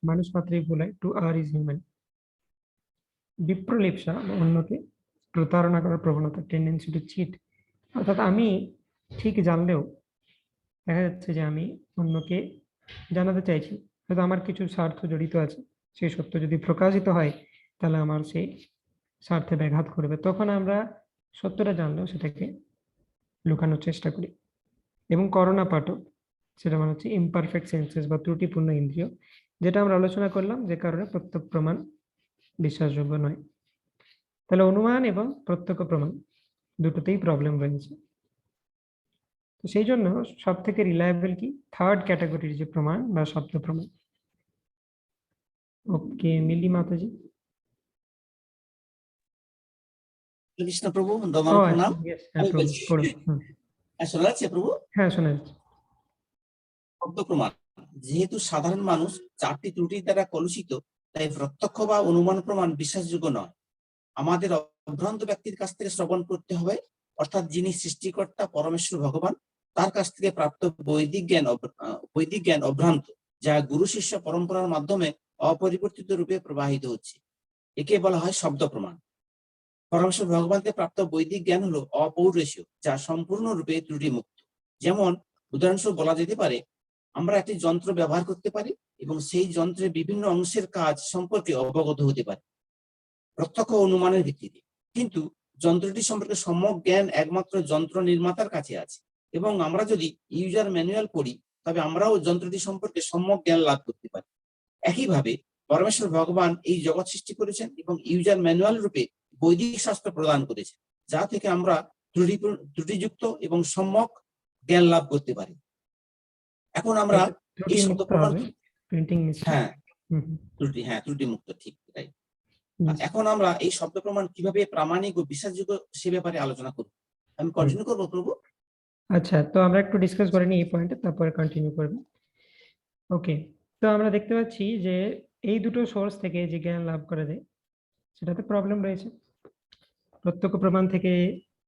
মানুষ মাত্রই ভুল হয়, টু আর ইজ হিউম্যান। বিপ্রলিপ্সা বা অন্যকে প্রতারণা করার প্রবণতা, টেন্ডেন্সি টু চিট, অর্থাৎ আমি ঠিক জানলেও দেখা যাচ্ছে যে আমি অন্যকে জানাতে চাইছি, হয়তো আমার কিছু স্বার্থ জড়িত আছে, সেই সত্য যদি প্রকাশিত হয় তাহলে আমার সেই স্বার্থে ব্যাঘাত করবে, তখন আমরা সত্যটা জানলেও সেটাকে লুকানোর চেষ্টা করি। এবং করোনা পাঠক, সেটা মানে হচ্ছে ইমপারফেক্ট সেন্সেস বা ত্রুটিপূর্ণ ইন্দ্রিয়, যেটা আমরা আলোচনা করলাম, যে কারণে প্রত্যক্ষ প্রমাণ বিশ্বাসযোগ্য নয়। তাহলে অনুমান এবং প্রত্যক্ষ প্রমাণ দুটোতেই প্রবলেম রয়েছে। তো সেই জন্য সব থেকে রিলায়েবল কি, থার্ড ক্যাটাগরির যে প্রমাণ বা শব্দ প্রমাণ। ওকে, মিলি মাতাজি। কৃষ্ণ প্রভু, ও দমান আচ্ছা, প্রণাম। yes, হ্যাঁ আমি প্রভু, বলছি, পড়ুন। শোনা যাচ্ছে প্রভু? হ্যাঁ, শোনা যাচ্ছে। শব্দ প্রমাণ। যেহেতু সাধারণ মানুষ 4টি ত্রুটির দ্বারা কলুষিত, তাই প্রত্যক্ষ বা অনুমান প্রমাণ বিশ্বাসযোগ্য নয়। আমাদের অভ্রান্ত ব্যক্তির কাছ থেকে শ্রবণ করতে হবে, অর্থাৎ যিনি সৃষ্টিকর্তা পরমেশ্বর ভগবান, তার কাছ থেকে প্রাপ্ত বৈদিক জ্ঞান অভ্রান্ত, যা গুরু শিষ্য পরম্পরার মাধ্যমে অপরিবর্তিত রূপে প্রবাহিত হচ্ছে। একে বলা হয় শব্দ প্রমাণ। পরমেশ্বর ভগবানকে প্রাপ্ত বৈদিক জ্ঞান হলো অপৌরুষীয়, যা সম্পূর্ণরূপে ত্রুটিমুক্ত। যেমন উদাহরণস্বরূপ বলা যেতে পারে, আমরা একটি যন্ত্র ব্যবহার করতে পারি এবং সেই যন্ত্রের বিভিন্ন অংশের কাজ সম্পর্কে অবগত হতে পারি প্রত্যক্ষ অনুমানের ভিত্তিতে, কিন্তু যন্ত্রটি সম্পর্কে সম্যক জ্ঞান একমাত্র যন্ত্র নির্মাতার কাছে আছে। এবং আমরা যদি ইউজার ম্যানুয়াল পড়ি, তবে আমরাও যন্ত্রটি সম্পর্কে সম্যক জ্ঞান লাভ করতে পারি। একইভাবে পরমেশ্বর ভগবান এই জগৎ সৃষ্টি করেছেন এবং ইউজার ম্যানুয়াল রূপে বৈদিক শাস্ত্র প্রদান করেছেন, যা থেকে আমরা ত্রুটিযুক্ত এবং সম্যক জ্ঞান লাভ করতে পারি। এখন আমরা এই শব্দ প্রমাণ, প্রিন্টিং মিস্টেক, হ্যাঁ ত্রুটি মুক্ত, ঠিক তাই। এখন আমরা এই শব্দ প্রমাণ কিভাবে প্রামাণিক ও বিশ্বাসযোগ্য সে ব্যাপারে আলোচনা করব। আমি কন্টিনিউ করবো প্রভু? আচ্ছা, তো আমরা একটু ডিসকাস করে নিই এই পয়েন্টে, তারপরে কন্টিনিউ করব। ওকে, তো আমরা দেখতে পাচ্ছি যে এই দুটো সোর্স থেকে যে জ্ঞান লাভ করা যায় সেটাতে প্রবলেম রয়েছে। প্রত্যক্ষ প্রমাণ থেকে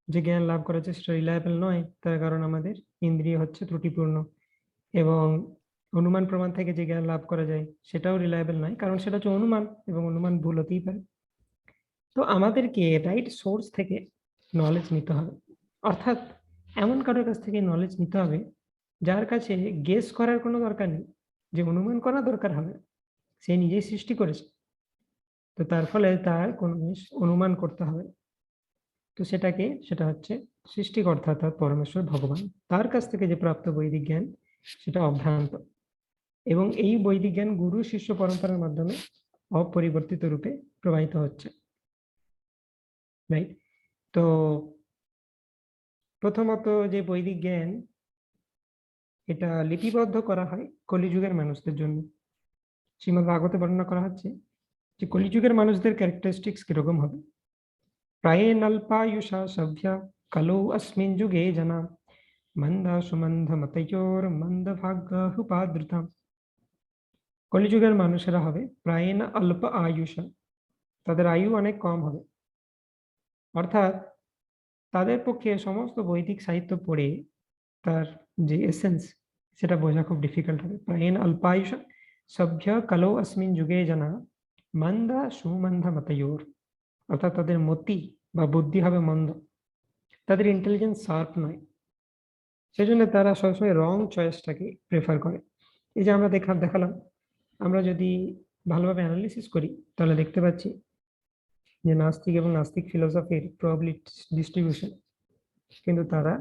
যে জ্ঞান লাভ করা যায় সেটা রিলায়েবল নয়, তার কারণ আমাদের ইন্দ্রিয় হচ্ছে ত্রুটিপূর্ণ। এবং অনুমান প্রমাণ থেকে যে জ্ঞান লাভ করা যায় সেটাও রিলায়েবল নয়, কারণ সেটা হচ্ছে অনুমান, এবং অনুমান ভুল হতেই পারে। তো আমাদেরকে রাইট সোর্স থেকে নলেজ নিতে হবে, অর্থাৎ এমন কারোর কাছ থেকে নলেজ নিতে হবে যার কাছে গেস করার কোনো দরকার নেই, যে অনুমান করা দরকার হবে, সে নিজেই সৃষ্টি করেছে, তো তার ফলে তার কোনো জিনিস অনুমান করতে হবে। তো সেটা হচ্ছে সৃষ্টিকর্তা, অর্থাৎ পরমেশ্বর ভগবান, তার কাছ থেকে যে প্রাপ্ত বৈদিক জ্ঞান সেটা অভ্রান্ত, এবং এই বৈদিক জ্ঞান গুরু শিষ্য পরম্পরার মাধ্যমে অপরিবর্তিত রূপে প্রবাহিত হচ্ছে, রাইট? তো প্রথমত যে বৈদিক জ্ঞান, এটা লিপিবদ্ধ করা হয় কলিযুগের মানুষদের জন্য। শ্রীমদ্ ভাগবতে বর্ণনা করা হচ্ছে যে কলিযুগের মানুষদের ক্যারেক্টারিস্টিক্স কিরকম হবে। প্রায়েণল্পায়ুষা সভ্যা কলৌ अस्मिन् যুগে জনা মন্দা সুমন্ধ মতয়োর মন্দ ভাগ্যহুপাদ্রুতাম। কলিযুগের মানুষেরা হবে প্রায়েণ অল্প আয়ুষা, তাদের আয়ু অনেক কম হবে, অর্থাৎ তাদের পক্ষে সমস্ত বৈদিক সাহিত্য পড়ে তার যে এসেন্স সেটা বোঝা খুব ডিফিকাল্ট হবে। প্রায়েণ অল্পায়ুষা সভ্য কলৌ अस्मिन् যুগে জনা মন্দা সুমন্ধ মতয়োর, অর্থাৎ তাদের মতি বা বুদ্ধি হবে মন্দ, তাদের ইন্টেলিজেন্স শার্প নয়, সেজন্য তারা সবসময় রং চয়েসটাকে প্রেফার করে। এই যে আমরা দেখালাম, আমরা যদি ভালোভাবে অ্যানালিসিস করি তাহলে দেখতে পাচ্ছি যে নাস্তিক এবং নাস্তিক ফিলোসফির প্রবাবিলিটি ডিস্ট্রিবিউশন, কিন্তু তারা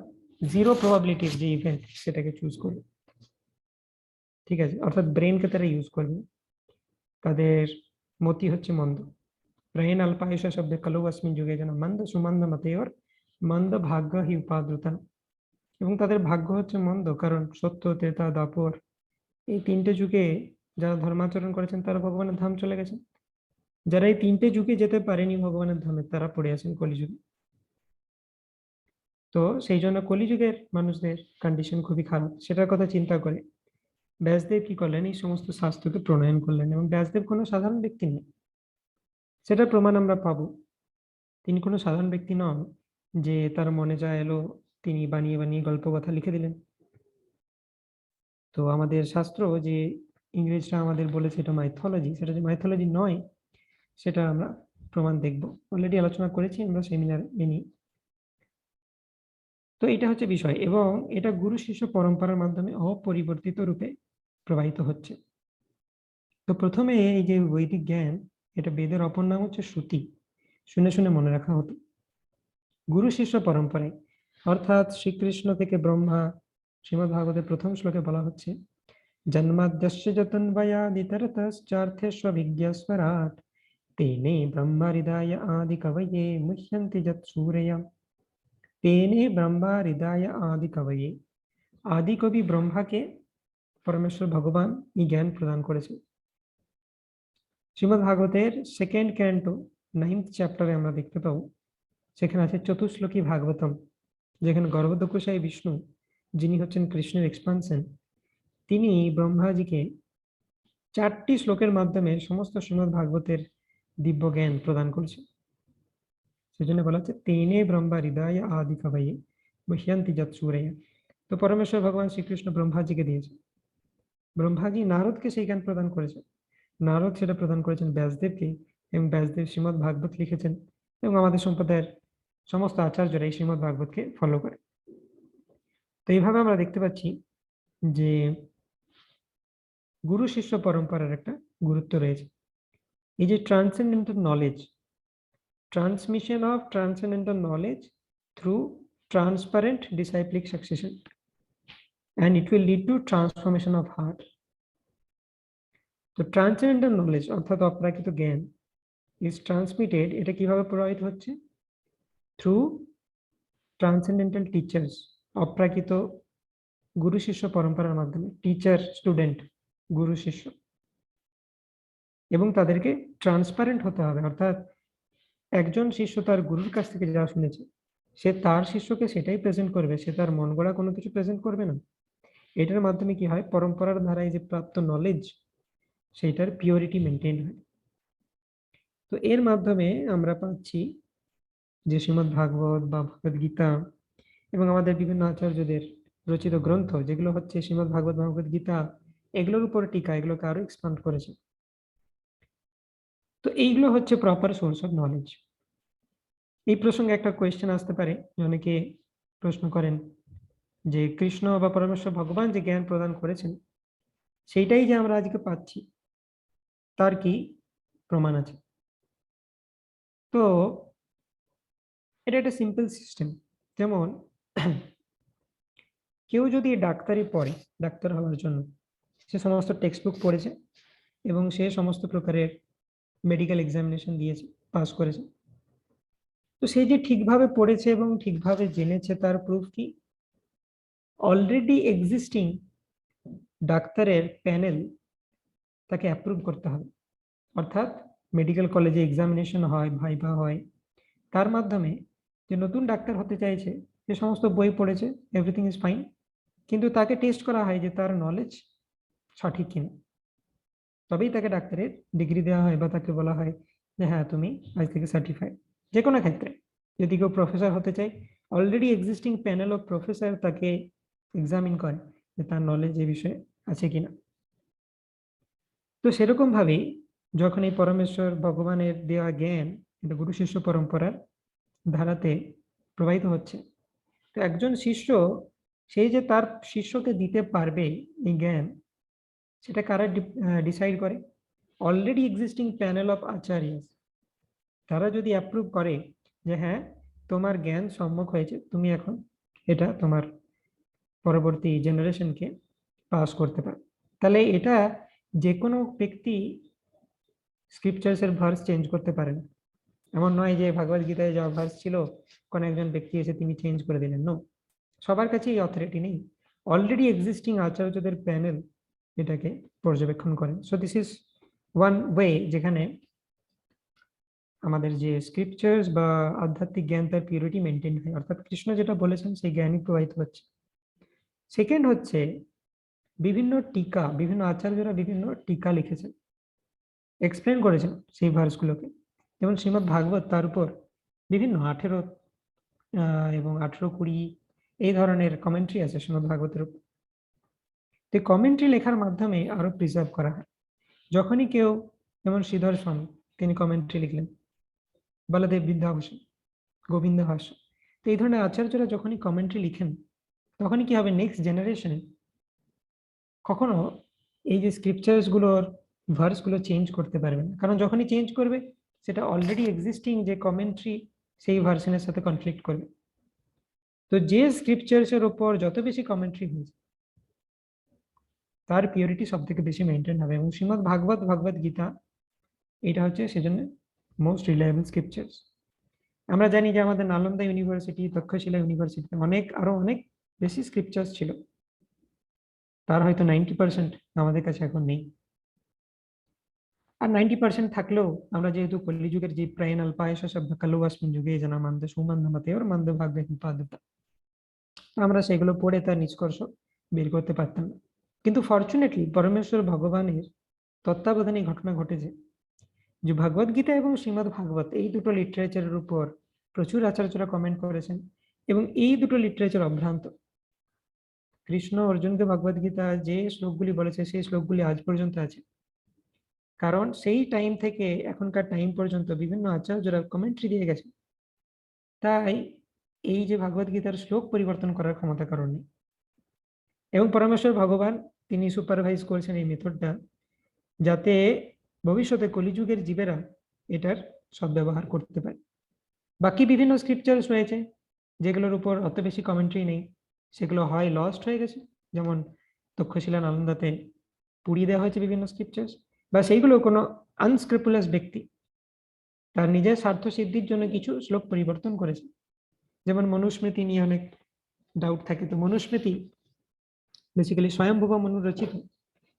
জিরো প্রবাবিলিটির যে ইভেন্ট সেটাকে চুজ করবে, ঠিক আছে, অর্থাৎ ব্রেনকে তারা ইউজ করবে, তাদের মতি হচ্ছে মন্দ। প্রায়েণ অল্পায়ুষা শব্দে কলৌ अस्मिन् যুগে যেন মন্দ সুমন্দ মতয়োর মন্দ ভাগ্য হি উপাদ্রুতা, এবং তাদের ভাগ্য হচ্ছে মন্দ, কারণ সত্য, ত্রেতা, দ্বাপর এই 3টে যুগে যারা ধর্মাচরণ করেছেন তারা ভগবানের ধাম চলে গেছেন। যারা এই 3টে যুগে যেতে পারেনি ভগবানের ধামে, তারা পড়ে আছেন কলিযুগে। তো সেই জন্য কলিযুগের মানুষদের কন্ডিশন খুবই খারাপ। সেটার কথা চিন্তা করে ব্যাসদেব কি করলেন, এই সমস্ত শাস্ত্রকে প্রণয়ন করলেন, এবং ব্যাসদেব কোনো সাধারণ ব্যক্তি নেই, সেটা প্রমাণ আমরা পাবো। তিনি কোনো সাধারণ ব্যক্তি নন যে তার মনে যা এলো তিনি বানিয়ে বানিয়ে গল্প কথা লিখে দিলেন। তো আমাদের শাস্ত্র যে ইংরেজরা আমাদের বলেছে এটা মাইথোলজি, সেটা যে মাইথোলজি নয় সেটা আমরা প্রমাণ দেখব, অলরেডি আলোচনা করেছি আমরা সেমিনার এনি। তো এটা হচ্ছে বিষয়, এবং এটা গুরু শিষ্য পরম্পরার মাধ্যমে অপরিবর্তিত রূপে প্রবাহিত হচ্ছে। তো প্রথমে এই যে বৈদিক জ্ঞান, এটা বেদের অপর নাম হচ্ছে শ্রুতি, শুনে শুনে মনে রাখা হতো। গুরু শিষ্য পরম্পরায়, অর্থাৎ শ্রীকৃষ্ণ থেকে ব্রহ্মা, শ্রীমদ্ ভাগবতের প্রথম শ্লোকে বলা হচ্ছে জন্মাদ্যস্য যতন্বয়াদিতরতশ্চার্থেষ্বিজ্ঞস্বরাট তেনে ব্রহ্মহৃদায় আদি কবয়ে মুহ্যন্তি যৎসূরয়া। তেনে ব্রহ্মহৃদায় আদি কবয়ে, আদি কবি ব্রহ্মাকে পরমেশ্বর ভগবান এই জ্ঞান প্রদান করেছে। শ্রীমদ্ ভাগবতের সেকেন্ড ক্যান্টো 9th চ্যাপ্টারে আমরা দেখতে পাবো, সেখানে আছে চতুশ্লোকী ভাগবতম, যেখানে গর্ভদকুশায়ী বিষ্ণু, যিনি হচ্ছেন কৃষ্ণের এক্সপানশন, তিনি ব্রহ্মাজিকে 4টি শ্লোকের মাধ্যমে সমস্ত শ্রীমদ্ ভাগবতের দিব্য জ্ঞান প্রদান করেছে। সেজন্য বলা হচ্ছে তেনে ব্রহ্মা হৃদয় আদি কবয়ে মুহ্যন্তি যৎসূরয়া। তো পরমেশ্বর ভগবান শ্রীকৃষ্ণ ব্রহ্মাজিকে দিয়েছে, ব্রহ্মাজি নারদকে সেই জ্ঞান প্রদান করেছে, নারদ সেটা প্রদান করেছেন ব্যাসদেবকে, এবং ব্যাসদেব শ্রীমদ্ ভাগবত লিখেছেন, এবং আমাদের সম্প্রদায়ের সমস্ত আচার্যরা এই শ্রীমদ্ ভাগবতকে ফলো করে। তো এইভাবে আমরা দেখতে পাচ্ছি যে গুরু শিষ্য পরম্পরার একটা গুরুত্ব রয়েছে। এই যে transcendental knowledge, transmission of transcendental knowledge through transparent disciplic succession, and it will lead to transformation of heart. তো ট্রান্সেন্ডেন্টাল নলেজ অর্থাৎ অপ্রাকৃত জ্ঞান is transmitted, এটা কিভাবে প্রবাহিত হচ্ছে? থ্রু ট্রান্সেন্ডেন্টাল টিচার্স, অপ্রাকৃত গুরু শিষ্য পরম্পরার মাধ্যমে, টিচার স্টুডেন্ট, গুরু শিষ্য, এবং তাদেরকে ট্রান্সপারেন্ট হতে হবে, অর্থাৎ একজন শিষ্য তার গুরুর কাছ থেকে যা শুনেছে সে তার শিষ্যকে সেটাই প্রেজেন্ট করবে, সে তার মন গড়া কোনো কিছু প্রেজেন্ট করবে না। এটার মাধ্যমে কি হয়, পরম্পরার ধারায় যে প্রাপ্ত নলেজ সেইটার পিওরিটি মেনটেন হয়। তো এর মাধ্যমে আমরা পাচ্ছি যে শ্রীমদ্ ভাগবত বা ভগবদ গীতা এবং আমাদের বিভিন্ন আচার্যদের রচিত গ্রন্থ, যেগুলো হচ্ছে শ্রীমদ্ ভাগবত ভগবদ গীতা, এগুলোর উপর টিকা, এগুলোকে আরো এক্সপান্ড করেছে। তো এইগুলো হচ্ছে প্রপার সোর্স অফ নলেজ। এই প্রসঙ্গে একটা কোয়েশ্চেন আসতে পারে, অনেকে প্রশ্ন করেন যে কৃষ্ণ বা পরমেশ্বর ভগবান যে জ্ঞান প্রদান করেছেন সেইটাই যে আমরা আজকে পাচ্ছি, তার কি প্রমাণ আছে? তো এটা একটা সিম্পল সিস্টেম। যেমন কেউ যদি ডাক্তারি পড়ে, ডাক্তার হওয়ার জন্য সে সমস্ত টেক্সট বুক পড়েছে এবং সে সমস্ত প্রকারের মেডিকেল এক্সামিনেশন দিয়েছে, পাস করেছে, তো সে যে ঠিকভাবে পড়েছে এবং ঠিকভাবে জেনেছে তার প্রুফ কি? অলরেডি এক্সিস্টিং ডাক্তারের প্যানেল তাকে অ্যাপ্রুভ করতে হবে, অর্থাৎ মেডিকেল কলেজে এক্সামিনেশন হয়, ভাইভা হয়, তার মাধ্যমে যে নতুন ডাক্তার হতে চাইছে যে সমস্ত বই পড়েছে, এভরিথিং ইজ ফাইন, কিন্তু তাকে টেস্ট করা হয় যে তার নলেজ সঠিক কিনা, তবেই তাকে ডাক্তারের ডিগ্রি দেওয়া হয় বা তাকে বলা হয় যে হ্যাঁ তুমি আজ থেকে সার্টিফাইড। যে কোনো ক্ষেত্রে যদি কেউ প্রফেসর হতে চায়, already existing panel of professor তাকে এক্সামিন করে যে তার নলেজ এই বিষয়ে আছে কিনা। তো সেরকম ভাবেই যখন এই পরমেশ্বর ভগবানের দেওয়া জ্ঞান এটা গুরু শিষ্য পরম্পরার ধারাতে প্রবাহিত হচ্ছে, তো একজন শিষ্য সেই যে তার শিষ্যকে দিতে পারবে এই জ্ঞান, সেটা কারা ডিসাইড করে? অলরেডি এক্সিস্টিং প্যানেল অফ আচার্য, তারা যদি অ্যাপ্রুভ করে যে হ্যাঁ তোমার জ্ঞান সম্যক হয়েছে, তুমি এখন এটা তোমার পরবর্তী জেনারেশনকে পাস করতে পারো, তাহলে এটা যে কোনো ব্যক্তি স্ক্রিপচার্সের ভার্স চেঞ্জ করতে পারেন। এমন নয় যে ভগবদ গীতায় যা ভার্স ছিল কোন একজন ব্যক্তি এসে তিনি চেঞ্জ করে দিলেন, নো, সবার কাছে এই অথরিটি নেই। অলরেডি এক্সিস্টিং আচার্যদের প্যানেল এটাকে পর্যবেক্ষণ করেন। So this is one way যেখানে আমাদের যে স্ক্রিপচার্স বা আধ্যাত্মিক জ্ঞান তার পিউরিটি মেনটেন হয়, অর্থাৎ কৃষ্ণ যেটা বলেছেন সেই জ্ঞানই প্রবাহিত হচ্ছে। সেকেন্ড হচ্ছে বিভিন্ন টিকা, বিভিন্ন আচার্যরা বিভিন্ন টিকা লিখেছেন, এক্সপ্লেন করেছেন সেই ভার্সগুলোকে, যেমন শ্রীমদ্ ভাগবত তার উপর বিভিন্ন 18 এবং 18-20 এই ধরনের কমেন্ট্রি আছে শ্রীমদ্ ভাগবতের উপর। তো কমেন্ট্রি লেখার মাধ্যমে আরো প্রিজার্ভ করা হয়। যখনই কেউ, যেমন শ্রীধর্ষণ, তিনি কমেন্ট্রি লিখলেন, বলদেব বিদ্যাভূষণ, গোবিন্দ ভাষ্য, তো এই ধরনের আচার্যরা যখনই কমেন্ট্রি লিখেন, তখনই কি হবে, নেক্সট জেনারেশনে কখনো এই যে স্ক্রিপচার্স গুলোর ভার্স গুলো চেঞ্জ করতে পারবে না, কারণ যখনই চেঞ্জ করবে সেটা অলরেডি এক্সিস্টিং যে কমেন্ট্রি সেই ভার্সনের সাথে কনফ্লিক্ট করবে। তো যে স্ক্রিপচার্স এর উপর যত বেশি কমেন্ট্রি হয়েছে তার পিওরিটি সব থেকে বেশি মেনটেন হবে, এবং শ্রীমদ ভাগবত, ভগবত গীতা, এটা হচ্ছে সেজন্য মোস্ট রিলায়েবল স্ক্রিপচার্স। আমরা জানি যে আমাদের নালন্দা ইউনিভার্সিটি, তক্ষশিলা ইউনিভার্সিটিতে আরো অনেক বেশি স্ক্রিপচার্স ছিল, তার হয়তো 90% আমাদের কাছে এখন নেই। আর 90% থাকলেও আমরা যেহেতু কলিযুগের যে প্রায়ণ অল্পায়স শব্দ কালো আসমিন যুগে জানা মানদ সুমন্দমতে ওর মন্দ ভাগ্য হিপাদতা, আমরা সেগুলো পড়ে তার নিষ্কর্ষ বের করতে পারতাম না। কিন্তু ফরচুনেটলি পরমেশ্বর ভগবানের তত্ত্বাবধানে ঘটনা ঘটেছে যে ভগবদ গীতা এবং শ্রীমদ্ ভাগবত এই দুটো লিটারেচারের উপর প্রচুর আচার্যরা কমেন্ট করেছেন, এবং এই দুটো লিটারেচার অভ্রান্ত। কৃষ্ণ অর্জুনকে ভগবদ গীতা যে শ্লোকগুলি বলেছে সেই শ্লোকগুলি আজ পর্যন্ত আছে, কারণ সেই টাইম থেকে এখনকার টাইম পর্যন্ত বিভিন্ন আচার্যরা কমেন্ট্রি দিয়ে গেছে। তাই এই যে ভগবদ গীতার শ্লোক পরিবর্তন করার ক্ষমতা কারণ নেই, এবং পরমেশ্বর ভগবান তিনি সুপারভাইজ করেছেন এই মেথডটা, যাতে ভবিষ্যতে কলিযুগের জীবেরা এটার সদ্ব্যবহার করতে পারে। বাকি বিভিন্ন স্ক্রিপচার্স রয়েছে যেগুলোর উপর অত বেশি কমেন্ট্রি নেই, সেগুলো হয় লস্ট হয়ে গেছে, যেমন তক্ষশিলা নালন্দাতে পুড়িয়ে দেওয়া হয়েছে বিভিন্ন স্ক্রিপচার্স, বা সেইগুলো কোনো আনস্ক্রিপুলাস ব্যক্তি তার নিজের স্বার্থ সিদ্ধির জন্য কিছু শ্লোক পরিবর্তন করেছে। যেমন মনুস্মৃতি নিয়ে অনেক ডাউট থাকে, তো মনুস্মৃতি বেসিক্যালি স্বয়ংভুবা মনু রচিত,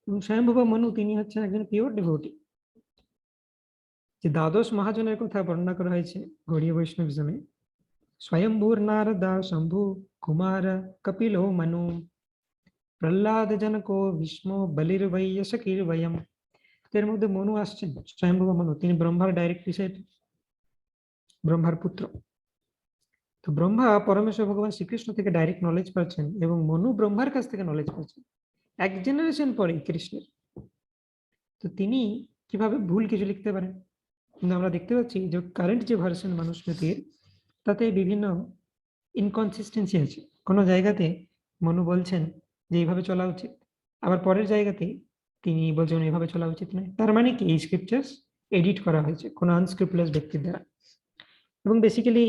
এবং স্বয়ংভুবা মনু তিনি হচ্ছেন একজন পিওর ডিভোটি। যে দ্বাদশ মহাজনের কথা বর্ণনা করা হয়েছে গৌড়ীয় বৈষ্ণবিজমে, স্বয়ম্ভূর নারদা শম্ভু কুমার কপিলো মনু প্রহ্লাদ জনকো ভীষ্ম বলির বৈয়সকির বয়ম। এর মধ্যে মনু আসছেন, স্বয়ম্ভুবা মনু, তিনি ব্রহ্মার ডাইরেক্ট ডিসাইপল, ব্রহ্মার পুত্র। তো ব্রহ্মা পরমেশ্বর ভগবান শ্রীকৃষ্ণ থেকে ডাইরেক্ট নলেজ পাচ্ছেন, এবং মনু ব্রহ্মার কাছ থেকে নলেজ পাচ্ছেন এক জেনারেশন পরে কৃষ্ণের। তো তিনি কিভাবে ভুল কিছু লিখতে পারেন? কিন্তু আমরা দেখতে পাচ্ছি যে কারেন্ট যে ভার্সন মনুস্মৃতির, তাতে বিভিন্ন ইনকনসিস্টেন্সি আছে। কোনো জায়গাতে মনু বলছেন যে এইভাবে চলা উচিত, আবার পরের জায়গাতে তিনি বলছেন এইভাবে চলা উচিত নয়। তার মানে কি, এই স্ক্রিপচার্স এডিট করা হয়েছে কোনো আনস্ক্রিপলেস ব্যক্তির দ্বারা। এবং বেসিক্যালি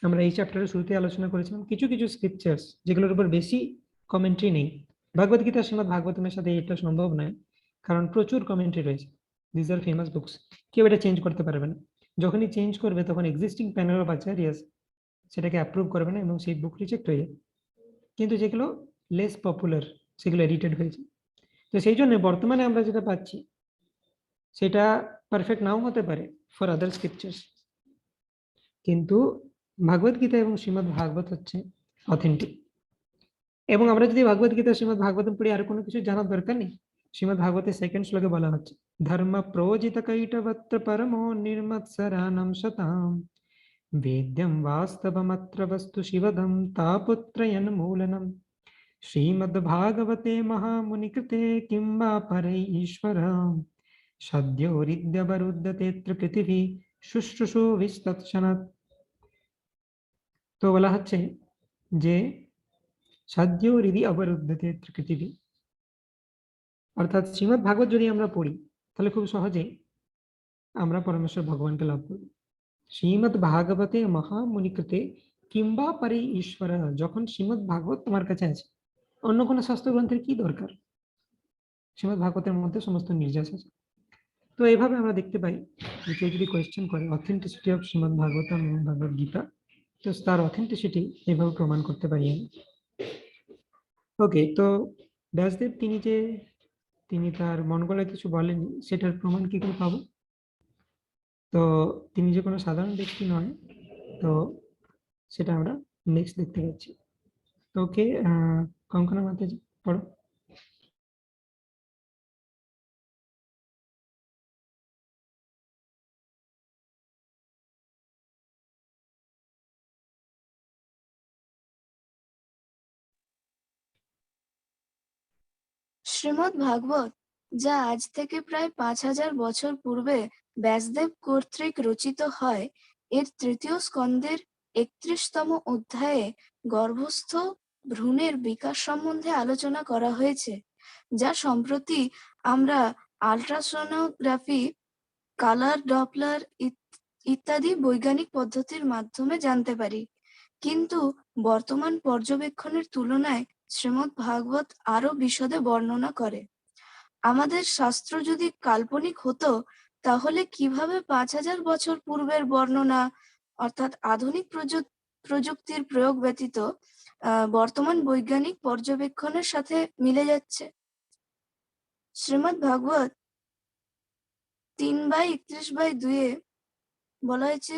আমরা এই চ্যাপ্টারের শুরুতে আলোচনা করেছিলাম কিছু কিছু স্ক্রিপচার্স যেগুলোর উপর বেশি কমেন্ট্রি নেই। ভগবদ গীতা শ্রীমদ ভাগবতমের সাথে এটা সম্ভব নয়, কারণ প্রচুর কমেন্ট্রি রয়েছে। দিস আর ফেমাস বুকস, কেউ এটা চেঞ্জ করতে পারবে না। যখনই চেঞ্জ করবে তখন এক্সিস্টিং প্যানেল অফ আচার্যাস সেটাকে অ্যাপ্রুভ করবে না, এবং সেই বুক রিজেক্ট হয়ে যাবে। কিন্তু যেগুলো লেস পপুলার সেগুলো এডিটেড হয়েছে। তো সেই জন্য বর্তমানে আমরা যেটা পাচ্ছি সেটা পারফেক্ট নাও হতে পারে ফর আদার স্ক্রিপচার্স, কিন্তু ভাগবত গীতা এবং শ্রীমদ ভাগবত হচ্ছে অথেন্টিক। এবং আমরা যদি ভগবত গীতা শ্রীমদ ভাগবতম পড়ি, আর কোনো কিছু জানার দরকার নেই। শ্রীমদ ভাগবতের সেকেন্ড শ্লোকে বলা হচ্ছে ধর্ম প্রোজিত কৈটবত্র পরমো নির্মৎসরানম শতাম वेद्यं वास्तवमत्र वस्तु शिवदं तापत्रयन्मूलनम् श्रीमद्भागवते महामुनिकृते किं वा परैश्वरम् सद्योरिद्यवरुध्यतेऽत्र पृथिवी शुश्रूषो विस्तत्क्षणात्। তো বলা হচ্ছে যে সদ্যোরিদি অবরুদ্ধতেऽত্র পৃথিবী, অর্থাৎ শ্রীমদ্ ভাগবত যদি আমরা পড়ি তাহলে খুব সহজে আমরা পরমেশ্বর ভগবানকে লাভ করব। শ্রীমদ্ ভাগবতে মহামুনিকৃতে কিংবা পরে ঈশ্বর, যখন শ্রীমদ্ ভাগবত তোমার কাছে আছে, অন্য কোনো শাস্ত্র গ্রন্থের কি দরকার? শ্রীমদ্ ভাগবতের মধ্যে সমস্ত নির্যাস আছে। তো এইভাবে আমরা দেখতে পাই যে কেউ যদি কোয়েশ্চেন করে অথেন্টিসিটি অফ শ্রীমদ্ ভাগবতম এবং ভগবদ গীতা, তো তার অথেন্টিসিটি এইভাবে প্রমাণ করতে পারি আমি। ওকে, তো ব্যাসদেব তিনি তার মন গড়া কিছু বলেনি, সেটার প্রমাণ কি করে পাবো? তো তিনি যে কোনো সাধারণ ব্যক্তি নয়, তো সেটা আমরা নেক্সট দেখতে পাচ্ছি। তো ওকে, কঙ্কনা মাতাজি পড়ো। শ্রীমদ্ ভাগবত, যা আজ থেকে প্রায় 5000 বছর পূর্বে ব্যাসদেব কর্তৃক রচিত হয়, এর তৃতীয় স্কন্ধের 31তম অধ্যায়ে গর্ভস্থ ভ্রূণের বিকাশ সম্বন্ধে আলোচনা করা হয়েছে, যা সম্প্রতি আমরা আল্ট্রাসোনোগ্রাফি, কালার ডপলার ইত্যাদি বৈজ্ঞানিক পদ্ধতির মাধ্যমে জানতে পারি। কিন্তু বর্তমান পর্যবেক্ষণের তুলনায় শ্রীমদ্ ভাগবত আরো বিশদে বর্ণনা করে। আমাদের শাস্ত্র যদি কাল্পনিক হতো, তাহলে কিভাবে 5000 বছর পূর্বের বর্ণনা, অর্থাৎ আধুনিক প্রযুক্তির প্রয়োগ ব্যতীত বর্তমান বৈজ্ঞানিক পর্যবেক্ষণের সাথে মিলে যাচ্ছে? শ্রীমদ্ ভাগবত 3/31/2 বলা হয়েছে,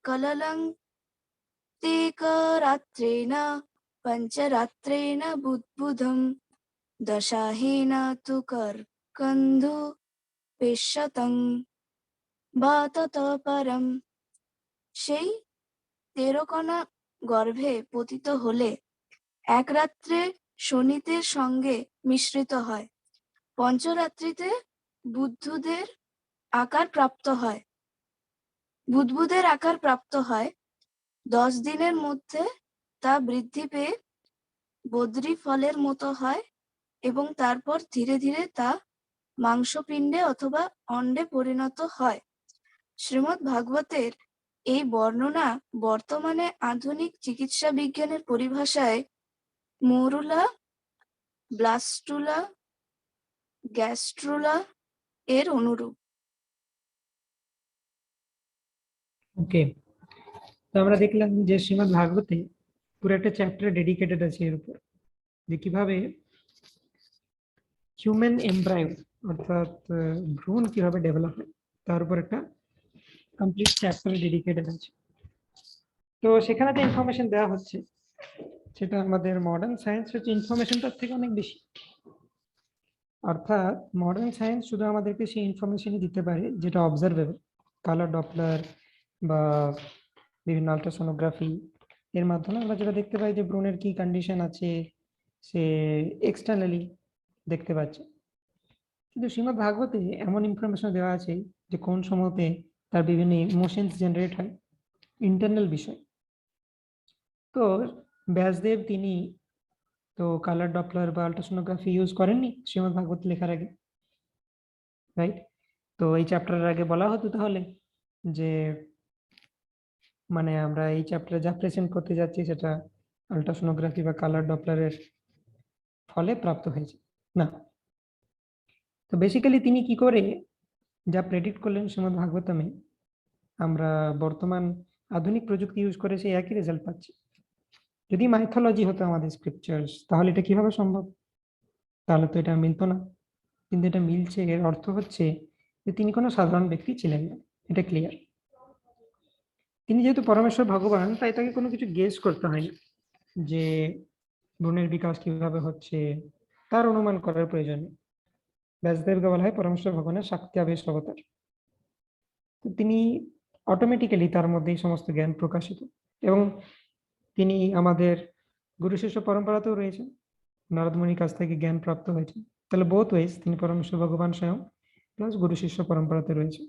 কললং তেকরাত্রেণ পঞ্চরাত্রেণ বুদ্বুধম দশাহেন তু কর্কন্ধু পেশ্যতং বা তত পরম। সেই 13 কণা গর্ভে পতিত হলে এক রাত্রে শনিতের সঙ্গে মিশ্রিত হয়, পঞ্চরাত্রিতে বুদ্বুদের আকার প্রাপ্ত হয়। 10 দিনের মধ্যে তা বৃদ্ধি পেয়ে বদ্রী ফলের মতো হয় এবং তারপর ধীরে ধীরে তা মাংসপিণ্ডে অথবা অন্ডে পরিণত হয়। শ্রীমদ্ ভাগবতের এই বর্ণনা বর্তমানে আধুনিক চিকিৎসা বিজ্ঞানের পরিভাষায় মরুলা, ব্লাস্টুলা, গ্যাস্ট্রুলা এর অনুরূপ। ওকে, তো আমরা দেখলাম যে শ্রীমদ্ ভাগবতে পুরো একটা চ্যাপ্টার ডেডিকেটেড আছে এর উপর, যে কিভাবে হিউম্যান এমব্রায়ো অর্থাৎ ভ্রূণ কিভাবে ডেভেলপ হয় তার উপর একটা কমপ্লিট চ্যাপ্টার ডেডিকেটেড আছে। তো সেখানে যে ইনফরমেশন দেওয়া হচ্ছে সেটা আমাদের মডার্ন সায়েন্স হচ্ছে ইনফরমেশনটার থেকে অনেক বেশি। অর্থাৎ মডার্ন সায়েন্স শুধু আমাদেরকে সেই ইনফরমেশনই দিতে পারে যেটা অবজারভেবল, কালার ডপলার বা বিভিন্ন আল্ট্রাসোনোগ্রাফি এর মাধ্যমে আমরা যেটা দেখতে পাই যে ভ্রূণের কি কন্ডিশন আছে সে এক্সটার্নালি দেখতে পাচ্ছে। কিন্তু শ্রীমদ্ ভাগবতে এমন ইনফরমেশন দেওয়া আছে যে কোন সময়তে তার বিভিন্ন ইমোশনস জেনারেট হয়, ইন্টারনাল বিষয়। তো ব্যাসদেব তিনি তো কালার ডপলার বা আল্ট্রাসোনোগ্রাফি ইউজ করেননি শ্রীমদ্ ভাগবত লেখার আগে, রাইট? তো এই চ্যাপ্টারের আগে বলা হতো তাহলে যে মানে আমরা এই চ্যাপ্টারে যা প্রেজেন্ট করতে যাচ্ছি সেটা আল্ট্রাসোনোগ্রাফি বা কালার ডপলারের ফলে প্রাপ্ত হয়েছে না। তো বেসিক্যালি তিনি কি করে যা প্রেডিক্ট করলেন শ্রীমদ্ ভাগবতমে, আমরা বর্তমান আধুনিক প্রযুক্তি ইউজ করে সেই একই রেজাল্ট পাচ্ছি। যদি মাইথোলজি হতো আমাদের স্ক্রিপচার্স তাহলে এটা কিভাবে সম্ভব? তাহলে তো এটা মিলতো না, কিন্তু এটা মিলছে। এর অর্থ হচ্ছে যে তিনি কোনো সাধারণ ব্যক্তি ছিলেন না, এটা ক্লিয়ার। তিনি যেহেতু পরমেশ্বর ভগবান, তাই তাকে কোনো কিছু গেস করতে হয় না যে ভ্রূণের বিকাশ কিভাবে হচ্ছে, তার অনুমান করার প্রয়োজন নেই। ব্যাসদেবকে বলা হয় পরমেশ্বর ভগবানের শাক্তিয়াবেশ অবতার। তো তিনি অটোমেটিক্যালি তার মধ্যে এই সমস্ত জ্ঞান প্রকাশিত, এবং তিনি আমাদের গুরু শিষ্য পরম্পরাতেও রয়েছেন, নারদ মুনির কাছ থেকে জ্ঞান প্রাপ্ত হয়েছে। তাহলে বোথ ওয়েজ তিনি পরমেশ্বর ভগবান স্বয়ং প্লাস গুরু শিষ্য পরম্পরাতে রয়েছে।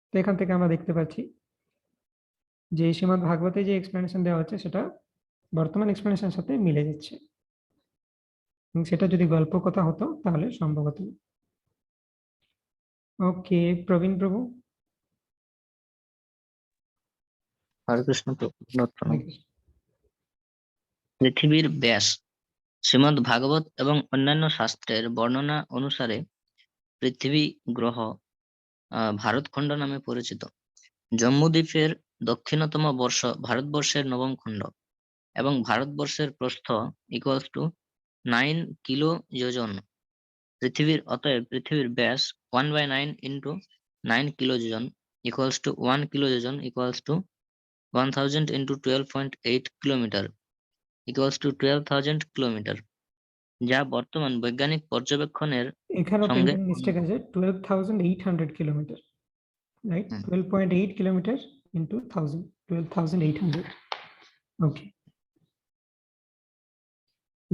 তো এখান থেকে আমরা দেখতে পাচ্ছি যে শ্রীমদ্ ভাগবতে যে এক্সপ্লেনেশন দেওয়া হচ্ছে সেটা বর্তমান এক্সপ্লেনেশনের সাথে মিলে যাচ্ছে, এবং সেটা যদি গল্প কথা হতো তাহলে সম্ভবত। ওকে, প্রবীণ প্রভু। হরে কৃষ্ণ। হরে কৃষ্ণ। পৃথিবীর ব্যাস। শ্রীমদ্ ভাগবত এবং অন্যান্য শাস্ত্রের বর্ণনা অনুসারে পৃথিবী গ্রহ ভারতখণ্ড নামে পরিচিত। জম্মুদ্বীপের দক্ষিণতম বর্ষ ভারতবর্ষের 9ম খণ্ড এবং ভারতবর্ষের প্রস্থ ইকুয়ালস টু 9 কিলো যোজন। অতএব পৃথিবীর ব্যাস 1/9 into 9 কিলো যোজন ইকুয়ালস টু 1 কিলো যোজন equals to 1000 into 12.8 kilometre equals to 12,000 kilometre, যা বর্তমান বৈজ্ঞানিক পর্যবেক্ষণের এখানে সঙ্গে প্রিন্টিং মিস্টেক আছে, 12,800 কিলোমিটার, রাইট? 12.8 kilometre into 1000, 12,800। ওকে,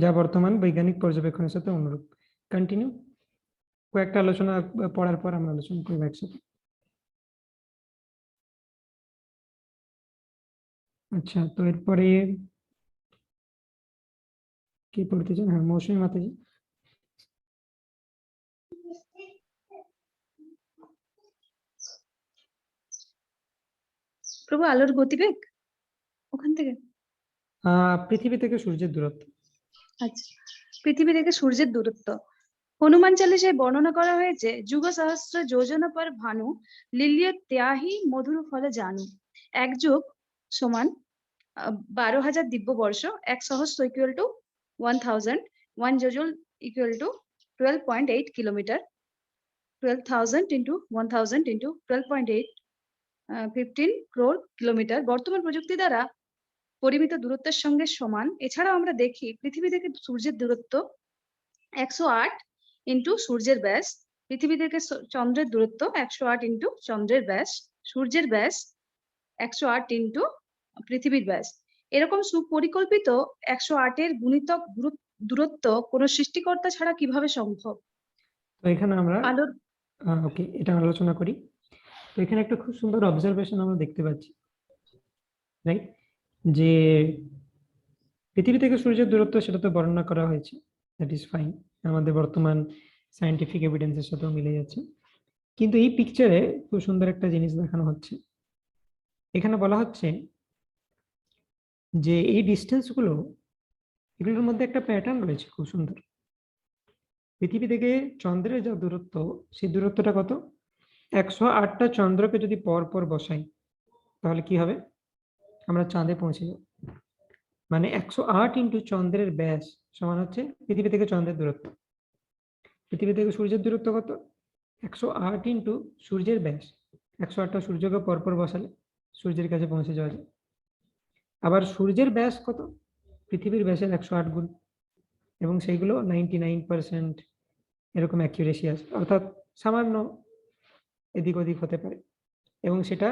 যা বর্তমান বৈজ্ঞানিক পর্যবেক্ষণের সাথে অনুরূপ। কন্টিনিউ। কয়েকটা আলোচনা পড়ার পর আমরা আলোচনা করবো একসাথে। আচ্ছা, তো এরপরে কি পড়তে চান? হ্যাঁ, মৌসুমী মাতাজি। প্রভু আলোর গতিবেগ ওখান থেকে। পৃথিবী থেকে সূর্যের দূরত্ব। আচ্ছা, পৃথিবী থেকে সূর্যের দূরত্ব হনুমান চালিসায় বর্ণনা করা হয়েছে, যুগ সহস্র যোজনা পর ভানু লিল্য ত্যাহি মধুর ফলে জানু। এক যুগ সমান 12,000 দিব্য বর্ষ, এক সহস্র ইকুয়াল টু 1000, 1 যোজন equal to 12.8 kilometre, 12,000 into 1000 into 12.8, 15 crore kilometre বর্তমান প্রযুক্তি দ্বারা পরিমিত দূরত্বের সঙ্গে সমান। এছাড়াও আমরা দেখি পৃথিবী থেকে সূর্যের দূরত্ব 108 ইন্টু সূর্যের ব্যাস, পৃথিবী থেকে চন্দ্রের দূরত্ব 108 ইন্টু চন্দ্রের ব্যাস, সূর্যের ব্যাস 108 ইন্টু পৃথিবীর ব্যাস। এরকম সুপরিকল্পিত 108-এর গুণিতক দূরত্ব কোন সৃষ্টিকর্তা ছাড়া কিভাবে সম্ভব? তো এখানে আমরা আলোর ওকে, এটা আলোচনা করি। তো এখানে একটা খুব সুন্দর অবজারভেশন আমরা দেখতে পাচ্ছি, রাইট? যে পৃথিবী থেকে সূর্যের দূরত্ব সেটা তো বর্ণনা করা হয়েছে, দ্যাট ইজ ফাইন, আমাদের বর্তমান সায়েন্টিফিক এভিডেন্সের সাথেও মিলে যাচ্ছে। কিন্তু এই পিকচারে খুব সুন্দর একটা জিনিস দেখানো হচ্ছে। এখানে বলা হচ্ছে যে এই ডিস্টেন্স গুলো, এগুলোর মধ্যে একটা প্যাটার্ন রয়েছে খুব সুন্দর। পৃথিবী থেকে চন্দ্রের যা দূরত্ব, সেই দূরত্বটা কত? 108টা চন্দ্রকে যদি পর পর বসাই তাহলে কি হবে? আমরা চাঁদে পৌঁছে যাব। মানে 108 ইন্টু চন্দ্রের ব্যাস সমান হচ্ছে পৃথিবী থেকে চন্দ্রের দূরত্ব। পৃথিবী থেকে সূর্যের দূরত্ব কত? 108 ইন্টু সূর্যের ব্যাস। 108টা সূর্যকে পরপর বসালে সূর্যের কাছে পৌঁছে যাওয়া যায়। আবার সূর্যের ব্যাস কত? পৃথিবীর ব্যাসের 108 গুণ, এবং সেইগুলো 99% এরকম অ্যাকিউরেসি আছে, অর্থাৎ সামান্য এদিক ওদিক হতে পারে, এবং সেটা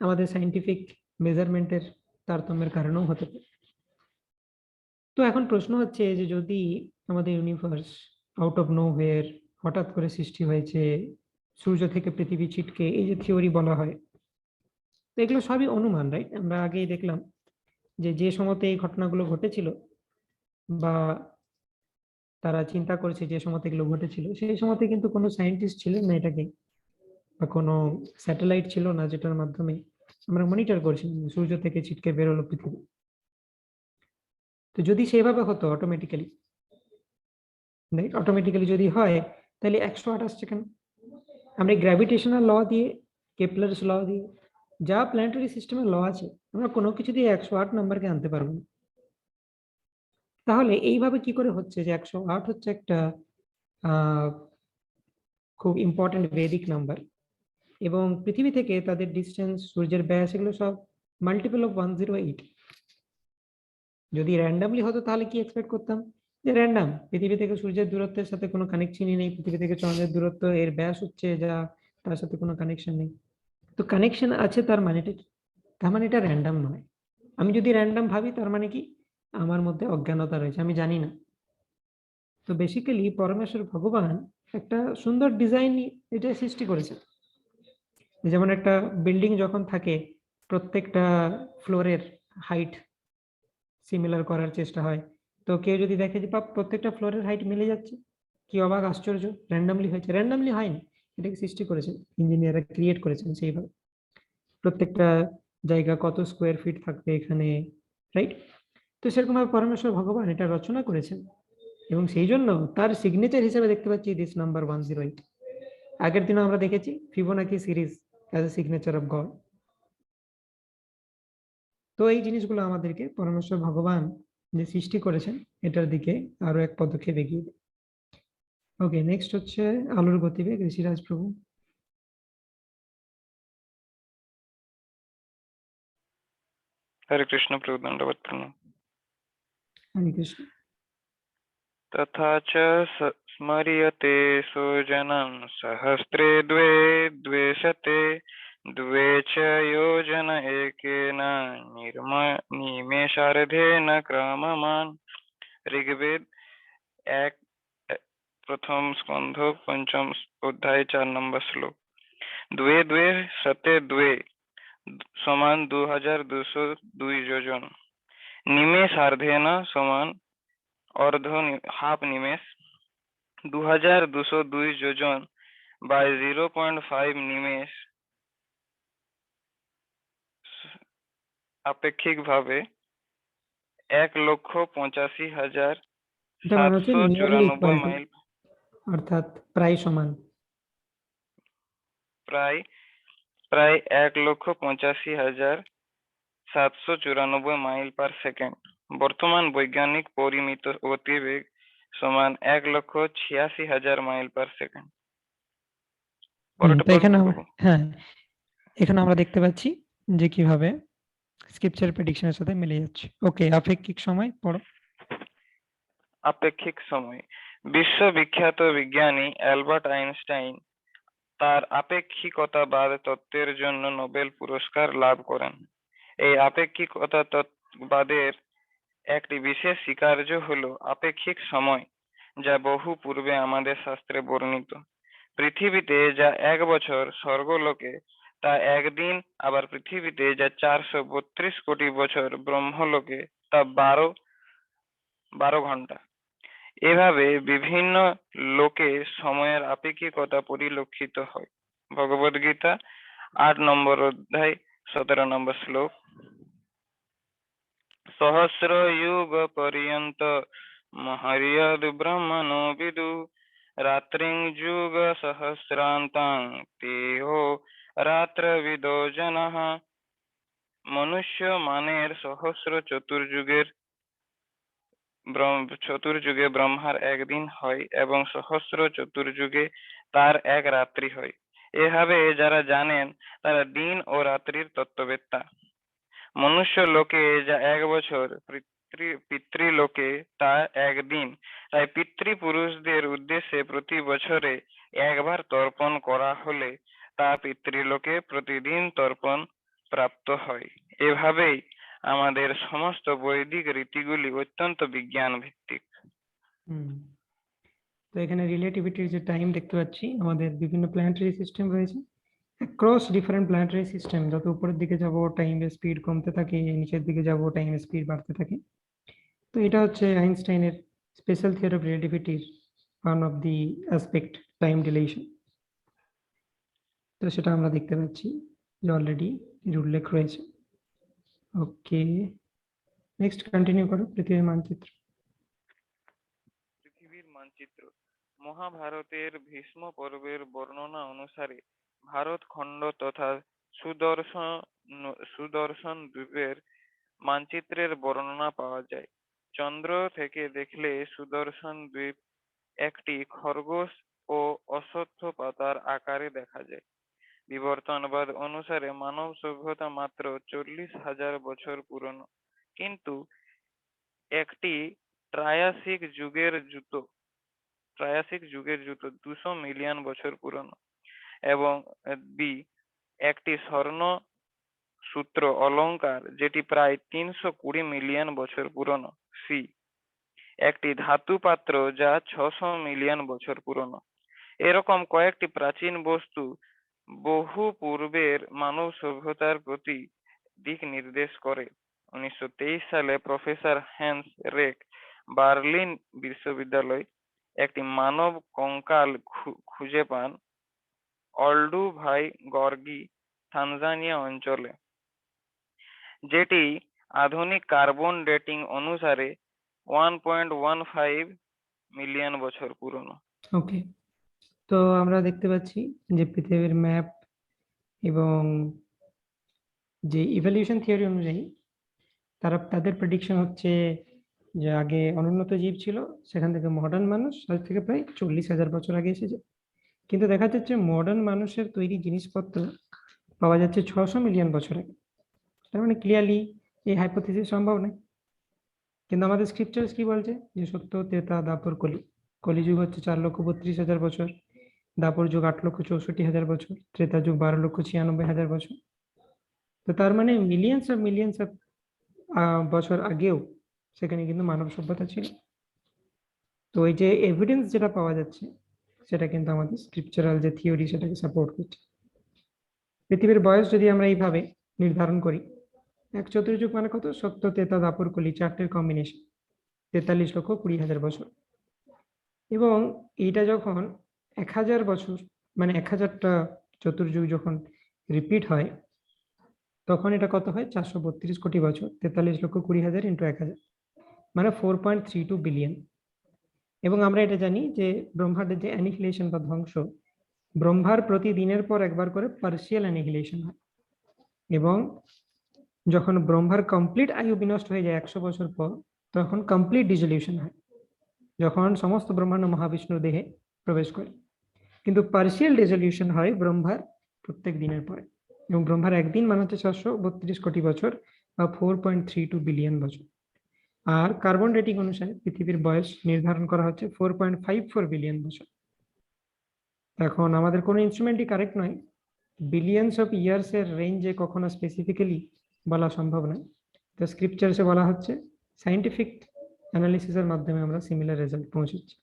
আমাদের সায়েন্টিফিক মেজারমেন্টের তারতম্যের কারণেও হতে পারে। তো এখন প্রশ্ন হচ্ছে যে যদি আমাদের ইউনিভার্স আউট অফ নোহোয়্যার হঠাৎ করে সৃষ্টি হয়েছে, সূর্য থেকে পৃথিবী ছিটকে, এই যে থিওরি বলা হয়, তো এগুলো সবই অনুমান, রাইট? আমরা আগেই দেখলাম যে যে সময়তে এই ঘটনাগুলো ঘটেছিল বা তারা চিন্তা করেছে যে সময়তে এগুলো ঘটেছিল, সেই সময়তে কিন্তু কোনো সায়েন্টিস্ট ছিলেন না এটাকে, বা কোনো স্যাটেলাইট ছিল না যেটার মাধ্যমে আমরা মনিটর করছিলাম সূর্য থেকে ছিটকে বেরোলো পৃথিবী। তো যদি সেভাবে হতো অটোমেটিক্যালি, যদি হয়, তাহলে 108 আসছে কেন? আমরা গ্র্যাভিটেশনাল ল দিয়ে, কেপলারস ল দিয়ে, যা প্ল্যানেটারি সিস্টেমের ল আছে, আমরা কোনো কিছু দিয়ে 108 নাম্বারকে আনতে পারবো না। তাহলে এইভাবে কি করে হচ্ছে যে 108 হচ্ছে একটা খুব ইম্পর্টেন্ট বেদিক নাম্বার, এবং পৃথিবী থেকে তাদের ডিস্টেন্স, সূর্যের ব্যাস, এগুলো সব মাল্টিপল অফ 108। যদি র্যান্ডামলি হতো তাহলে কি এক্সপেক্ট করতাম? যে র্যান্ডাম, পৃথিবী থেকে সূর্যের দূরত্বের সাথে কোনো কানেকশনই নেই, পৃথিবী থেকে চন্দ্রের দূরত্ব, এর ব্যাস হচ্ছে যা, তার সাথে কোনো কানেকশন নেই। তো কানেকশন আছে, তার মানেটা কি? তার মানে এটা র্যান্ডাম নয়। আমি যদি র্যান্ডাম ভাবি তার মানে কি? আমার মধ্যে অজ্ঞানতা রয়েছে, আমি জানি না। তো বেসিক্যালি পরমেশ্বর ভগবান একটা সুন্দর ডিজাইন এটা সৃষ্টি করেছে। যেমন একটা বিল্ডিং যখন থাকে, প্রত্যেকটা ফ্লোরের হাইট সিমিলার করার চেষ্টা হয়। তো কেউ যদি দেখে যে প্রত্যেকটা ফ্লোরের হাইট মিলে যাচ্ছে, কি অবাক আশ্চর্য, র্যান্ডামলি হয়েছে। র্যান্ডামলি হয়নি, এটাকে সৃষ্টি করেছেন ইঞ্জিনিয়াররা, ক্রিয়েট করেছেন সেইভাবে। প্রত্যেকটা জায়গা কত স্কোয়ার ফিট থাকবে এখানে, রাইট? তো সেরকম ভাবে পরমেশ্বর ভগবান এটা রচনা করেছেন, এবং সেই জন্য তার সিগনেচার হিসেবে দেখতে পাচ্ছি দিস নাম্বার 108। আগের দিনে আমরা দেখেছি Fibonacci series as a signature of god. তো এই জিনিসগুলো আমাদেরকে পরমেশ্বর ভগবান যে সৃষ্টি করেছেন এটার দিকে আরো এক পদক্ষেপ এগিয়ে দেয়। ওকে, নেক্সট হচ্ছে আলোর গতিবেগ, ঋষিরাজ প্রভু। हरे कृष्ण प्रभु दंडवत प्रणाम। হরে কৃষ্ণ। तथा च स्मर्यते सोजनं सहस्रे द्वे द्वेशते द्वे च योजन एकेन निमेषार्धेन क्रममान् ঋগ্বেদ 1 প্রথম স্কন্ধ 5ম অধ্যায় 4 নম্বর শ্লোক। দুয়ে দুয়ে শতে দুয়ে সমান 2202 যোজন। নিমেষার্ধেন সমান হাফ নিমেষ। 2202 যোজন বাই 0.5 নিমেষ আপেক্ষিকভাবে 1,85,000 এটা মনে হচ্ছে নিয়ারলি 794 ইকুয়াল টু, মাইল, অর্থাৎ প্রায় সমান। প্রায় 1,85,794 মাইল পার সেকেন্ড। বর্তমান বৈজ্ঞানিক পরিমিত গতিবেগ সমান 1,86,000 মাইল পার সেকেন্ড। তো এখানে হ্যাঁ, এখানে আমরা দেখতে পাচ্ছি যে কিভাবে স্ক্রিপচার প্রেডিকশনের সাথে মিলে যাচ্ছে। ওকে, আপেক্ষিক সময় পড়ো। আপেক্ষিক সময়। বিশ্ববিখ্যাত বিজ্ঞানী অ্যালবার্ট আইনস্টাইন তার আপেক্ষিকতাবাদ তত্ত্বের জন্য নোবেল পুরস্কার লাভ করেন। এই আপেক্ষিকতা তত্ত্ববাদের একটি বিশেষ স্বীকার্য হলো আপেক্ষিক সময়, যা বহু পূর্বে আমাদের শাস্ত্রে বর্ণিত। পৃথিবীতে যা 1 বছর, স্বর্গলোকে তা 1 দিন, আবার পৃথিবীতে যা 432 কোটি বছর, ব্রহ্মলোকে তা 12 ঘন্টা। এভাবে বিভিন্ন লোকে সময়ের আপেক্ষিকতা পরিলক্ষিত হয়। ভগবদ্গীতা 8 নম্বর অধ্যায় 17 নম্বর শ্লোক। সহস্র যুগ পর্যন্ত মহর্যদ ব্রহ্মণো বিদু রাত্রিং যুগ সহস্রান্তাং তেহো রাত্রবিদো জনঃ। মনুষ্য মানের সহস্র চতুর্যুগে ব্রহ্মার 1 দিন হয় এবং সহস্র চতুর্যুগে তার 1 রাত্রি হয়। এভাবে যারা জানেন তারা দিন ও রাত্রির তত্ত্ববেত্তা। মনুষ্য লোকে যা 1 বছর, পিতৃলোকে তা 1 দিন। তাই পিতৃপুরুষদের উদ্দেশ্যে প্রতি বছরে 1 বার তর্পণ করা হলে তা পিতৃলোকে প্রতিদিন তর্পণ প্রাপ্ত হয়। এভাবেই আমাদের সমস্ত বৈদিক রীতিগুলি অত্যন্ত বিজ্ঞান ভিত্তিক। তো এখানে রিলেটিভিটির যে টাইম দেখতে পাচ্ছি, আমাদের বিভিন্ন প্ল্যানেটারি সিস্টেম রয়েছে। ক্রস ডিফারেন্ট প্ল্যানেটারি সিস্টেম, যত উপরের দিকে যাব টাইমের স্পিড কমতে থাকে, নিচের দিকে যাব টাইমের স্পিড বাড়তে থাকে। তো এটা হচ্ছে আইনস্টাইনের স্পেশাল থিওরি অফ রিলেটিভিটির one of the aspect, time dilation. তো সেটা আমরা দেখতে পাচ্ছি যে অলরেডি এর উল্লেখ রয়েছে। ওকে, নেক্সট কন্টিনিউ করো। পৃথিবীর মানচিত্র। পৃথিবীর মানচিত্র। মহাভারতের ভীষ্ম পর্বের বর্ণনা অনুসারে ভারত খণ্ড তথা সুদর্শন দ্বীপের মানচিত্রের বর্ণনা পাওয়া যায়। চন্দ্র থেকে দেখলে সুদর্শন দ্বীপ একটি খরগোশ ও অশ্বত্থ পাতার আকারে দেখা যায়। বিবর্তনবাদ অনুসারে মানব সভ্যতা মাত্র 40,000 বছর পুরনো, কিন্তু একটি ট্রায়াসিক যুগের জুতো 200 মিলিয়ন বছর পুরনো, এবং একটি স্বর্ণ সূত্র অলংকার যেটি প্রায় 320 মিলিয়ন বছর পুরনো। একটি ধাতু পাত্র যা 600 মিলিয়ন বছর পুরনো। এরকম কয়েকটি প্রাচীন বস্তু বহু পূর্বের মানব সভ্যতার প্রতি দিক নির্দেশ করে। 1923 সালে প্রফেসর হ্যান্স রেক বার্লিন বিশ্ববিদ্যালয় একটি মানব কঙ্কাল খুঁজে পান অলডুভাই গর্গি, তানজানিয়া অঞ্চলে, যেটি আধুনিক কার্বন ডেটিং অনুসারে 1.15 মিলিয়ন বছর পুরনো। ওকে, তো আমরা দেখতে পাচ্ছি যে পৃথিবীর ম্যাপ এবং যে ইভলিউশন থিওরি অনুযায়ী তাদের প্রেডিকশন হচ্ছে যে আগে অনুন্নত জীব ছিল, সেখান থেকে মডার্ন মানুষ আজ থেকে প্রায় 40,000 বছর আগে এসেছে। কিন্তু দেখা যাচ্ছে মডার্ন মানুষের তৈরি জিনিসপত্র পাওয়া যাচ্ছে 600 মিলিয়ন বছর আগে। তার মানে ক্লিয়ারলি এই হাইপোথিসিস সম্ভব নয়। কিন্তু আমাদের স্ক্রিপচার্স কি বলছে যে সত্য, ত্রেতা, দাপর, কলিযুগ হচ্ছে 4,32,000 বছর, দাপর যুগ 8,64,000 বছর, ত্রেতা যুগ 12,96,000 বছর। তো তার মানে মিলিয়ন্স অফ বছর আগেও সেখানে কিন্তু মানব সভ্যতা ছিল। তো এই যে এভিডেন্স যেটা পাওয়া যাচ্ছে সেটা কিন্তু আমাদের স্ক্রিপচারাল যে থিওরি সেটাকে সাপোর্ট করছে। পৃথিবীর বয়স যদি আমরা এইভাবে নির্ধারণ করি, এক চতুর্যুগ মানে কত, সত্য, তেতা, দাপর, কলি, চারটের কম্বিনেশন, 43,20,000 বছর। এবং এইটা যখন 1000 বছর মানে 1000টা চতুর্যুগ যখন রিপিট হয়, তখন এটা কত হয়, 432 কোটি বছর, 43,20,000 ইন্টু 1000 মানে 4.32 বিলিয়ন। এবং আমরা এটা জানি যে ব্রহ্মাণ্ডের যে অ্যানিহিলেশন বা ধ্বংস, ব্রহ্মার প্রতিদিনের পর একবার করে পার্শিয়াল অ্যানিহিলেশন হয়, এবং যখন ব্রহ্মার কমপ্লিট আয়ু বিনষ্ট হয়ে যায় 100 বছর পর, তখন কমপ্লিট ডিজলিউশন হয়, যখন সমস্ত ব্রহ্মাণ্ড মহাবিষ্ণুর দেহে প্রবেশ করে। কিন্তু পার্শিয়াল ডিজলিউশন হয় ব্রহ্মার প্রত্যেক দিনের পরে, এবং ব্রহ্মার একদিন মানে হচ্ছে 432 কোটি বছর বা 4.32 বিলিয়ন বছর। আর কার্বন ডেটিং অনুসারে পৃথিবীর বয়স নির্ধারণ করা হচ্ছে 4.54 বিলিয়ন বছর। এখন আমাদের কোনো ইনস্ট্রুমেন্টই কারেক্ট নয়, বিলিয়নস অফ ইয়ার্স এর রেঞ্জে কখনো স্পেসিফিক্যালি বলা সম্ভব নয়। তো স্ক্রিপচার্সে বলা হচ্ছে সাইন্টিফিক অ্যানালিসিসের মাধ্যমে আমরা সিমিলার রেজাল্ট পৌঁছেছি।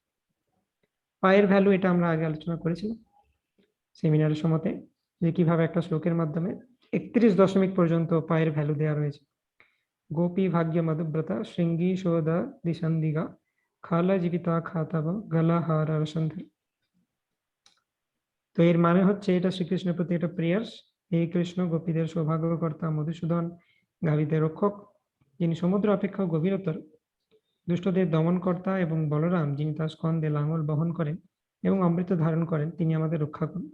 পায়ের ভ্যালু এটা আমরা আগে আলোচনা করেছিলাম সেমিনারের সময়তে, যে কিভাবে একটা শ্লোকের মাধ্যমে 31 দশমিক পর্যন্ত পায়ের ভ্যালু দেওয়া রয়েছে। গোপী ভাগ্য মধুব্রতা শৃঙ্গী শোধা দিশান্দিগা খালা জীবিতা খাতাব গলা হার আর সন্ধ্যা। তো এর মানে হচ্ছে এটা শ্রীকৃষ্ণের প্রতি একটা প্রেয়ার্স। হে কৃষ্ণ, গোপীদের সৌভাগ্যকর্তা মধুসূদন, গাভীদের রক্ষক, যিনি সমুদ্র অপেক্ষা গভীরতর, দুষ্টদের দমনকর্তা, এবং বলরাম, যিনি তার স্কন্ধে লাঙল বহন করেন এবং অমৃত ধারণ করেন, তিনি আমাদের রক্ষা করুন।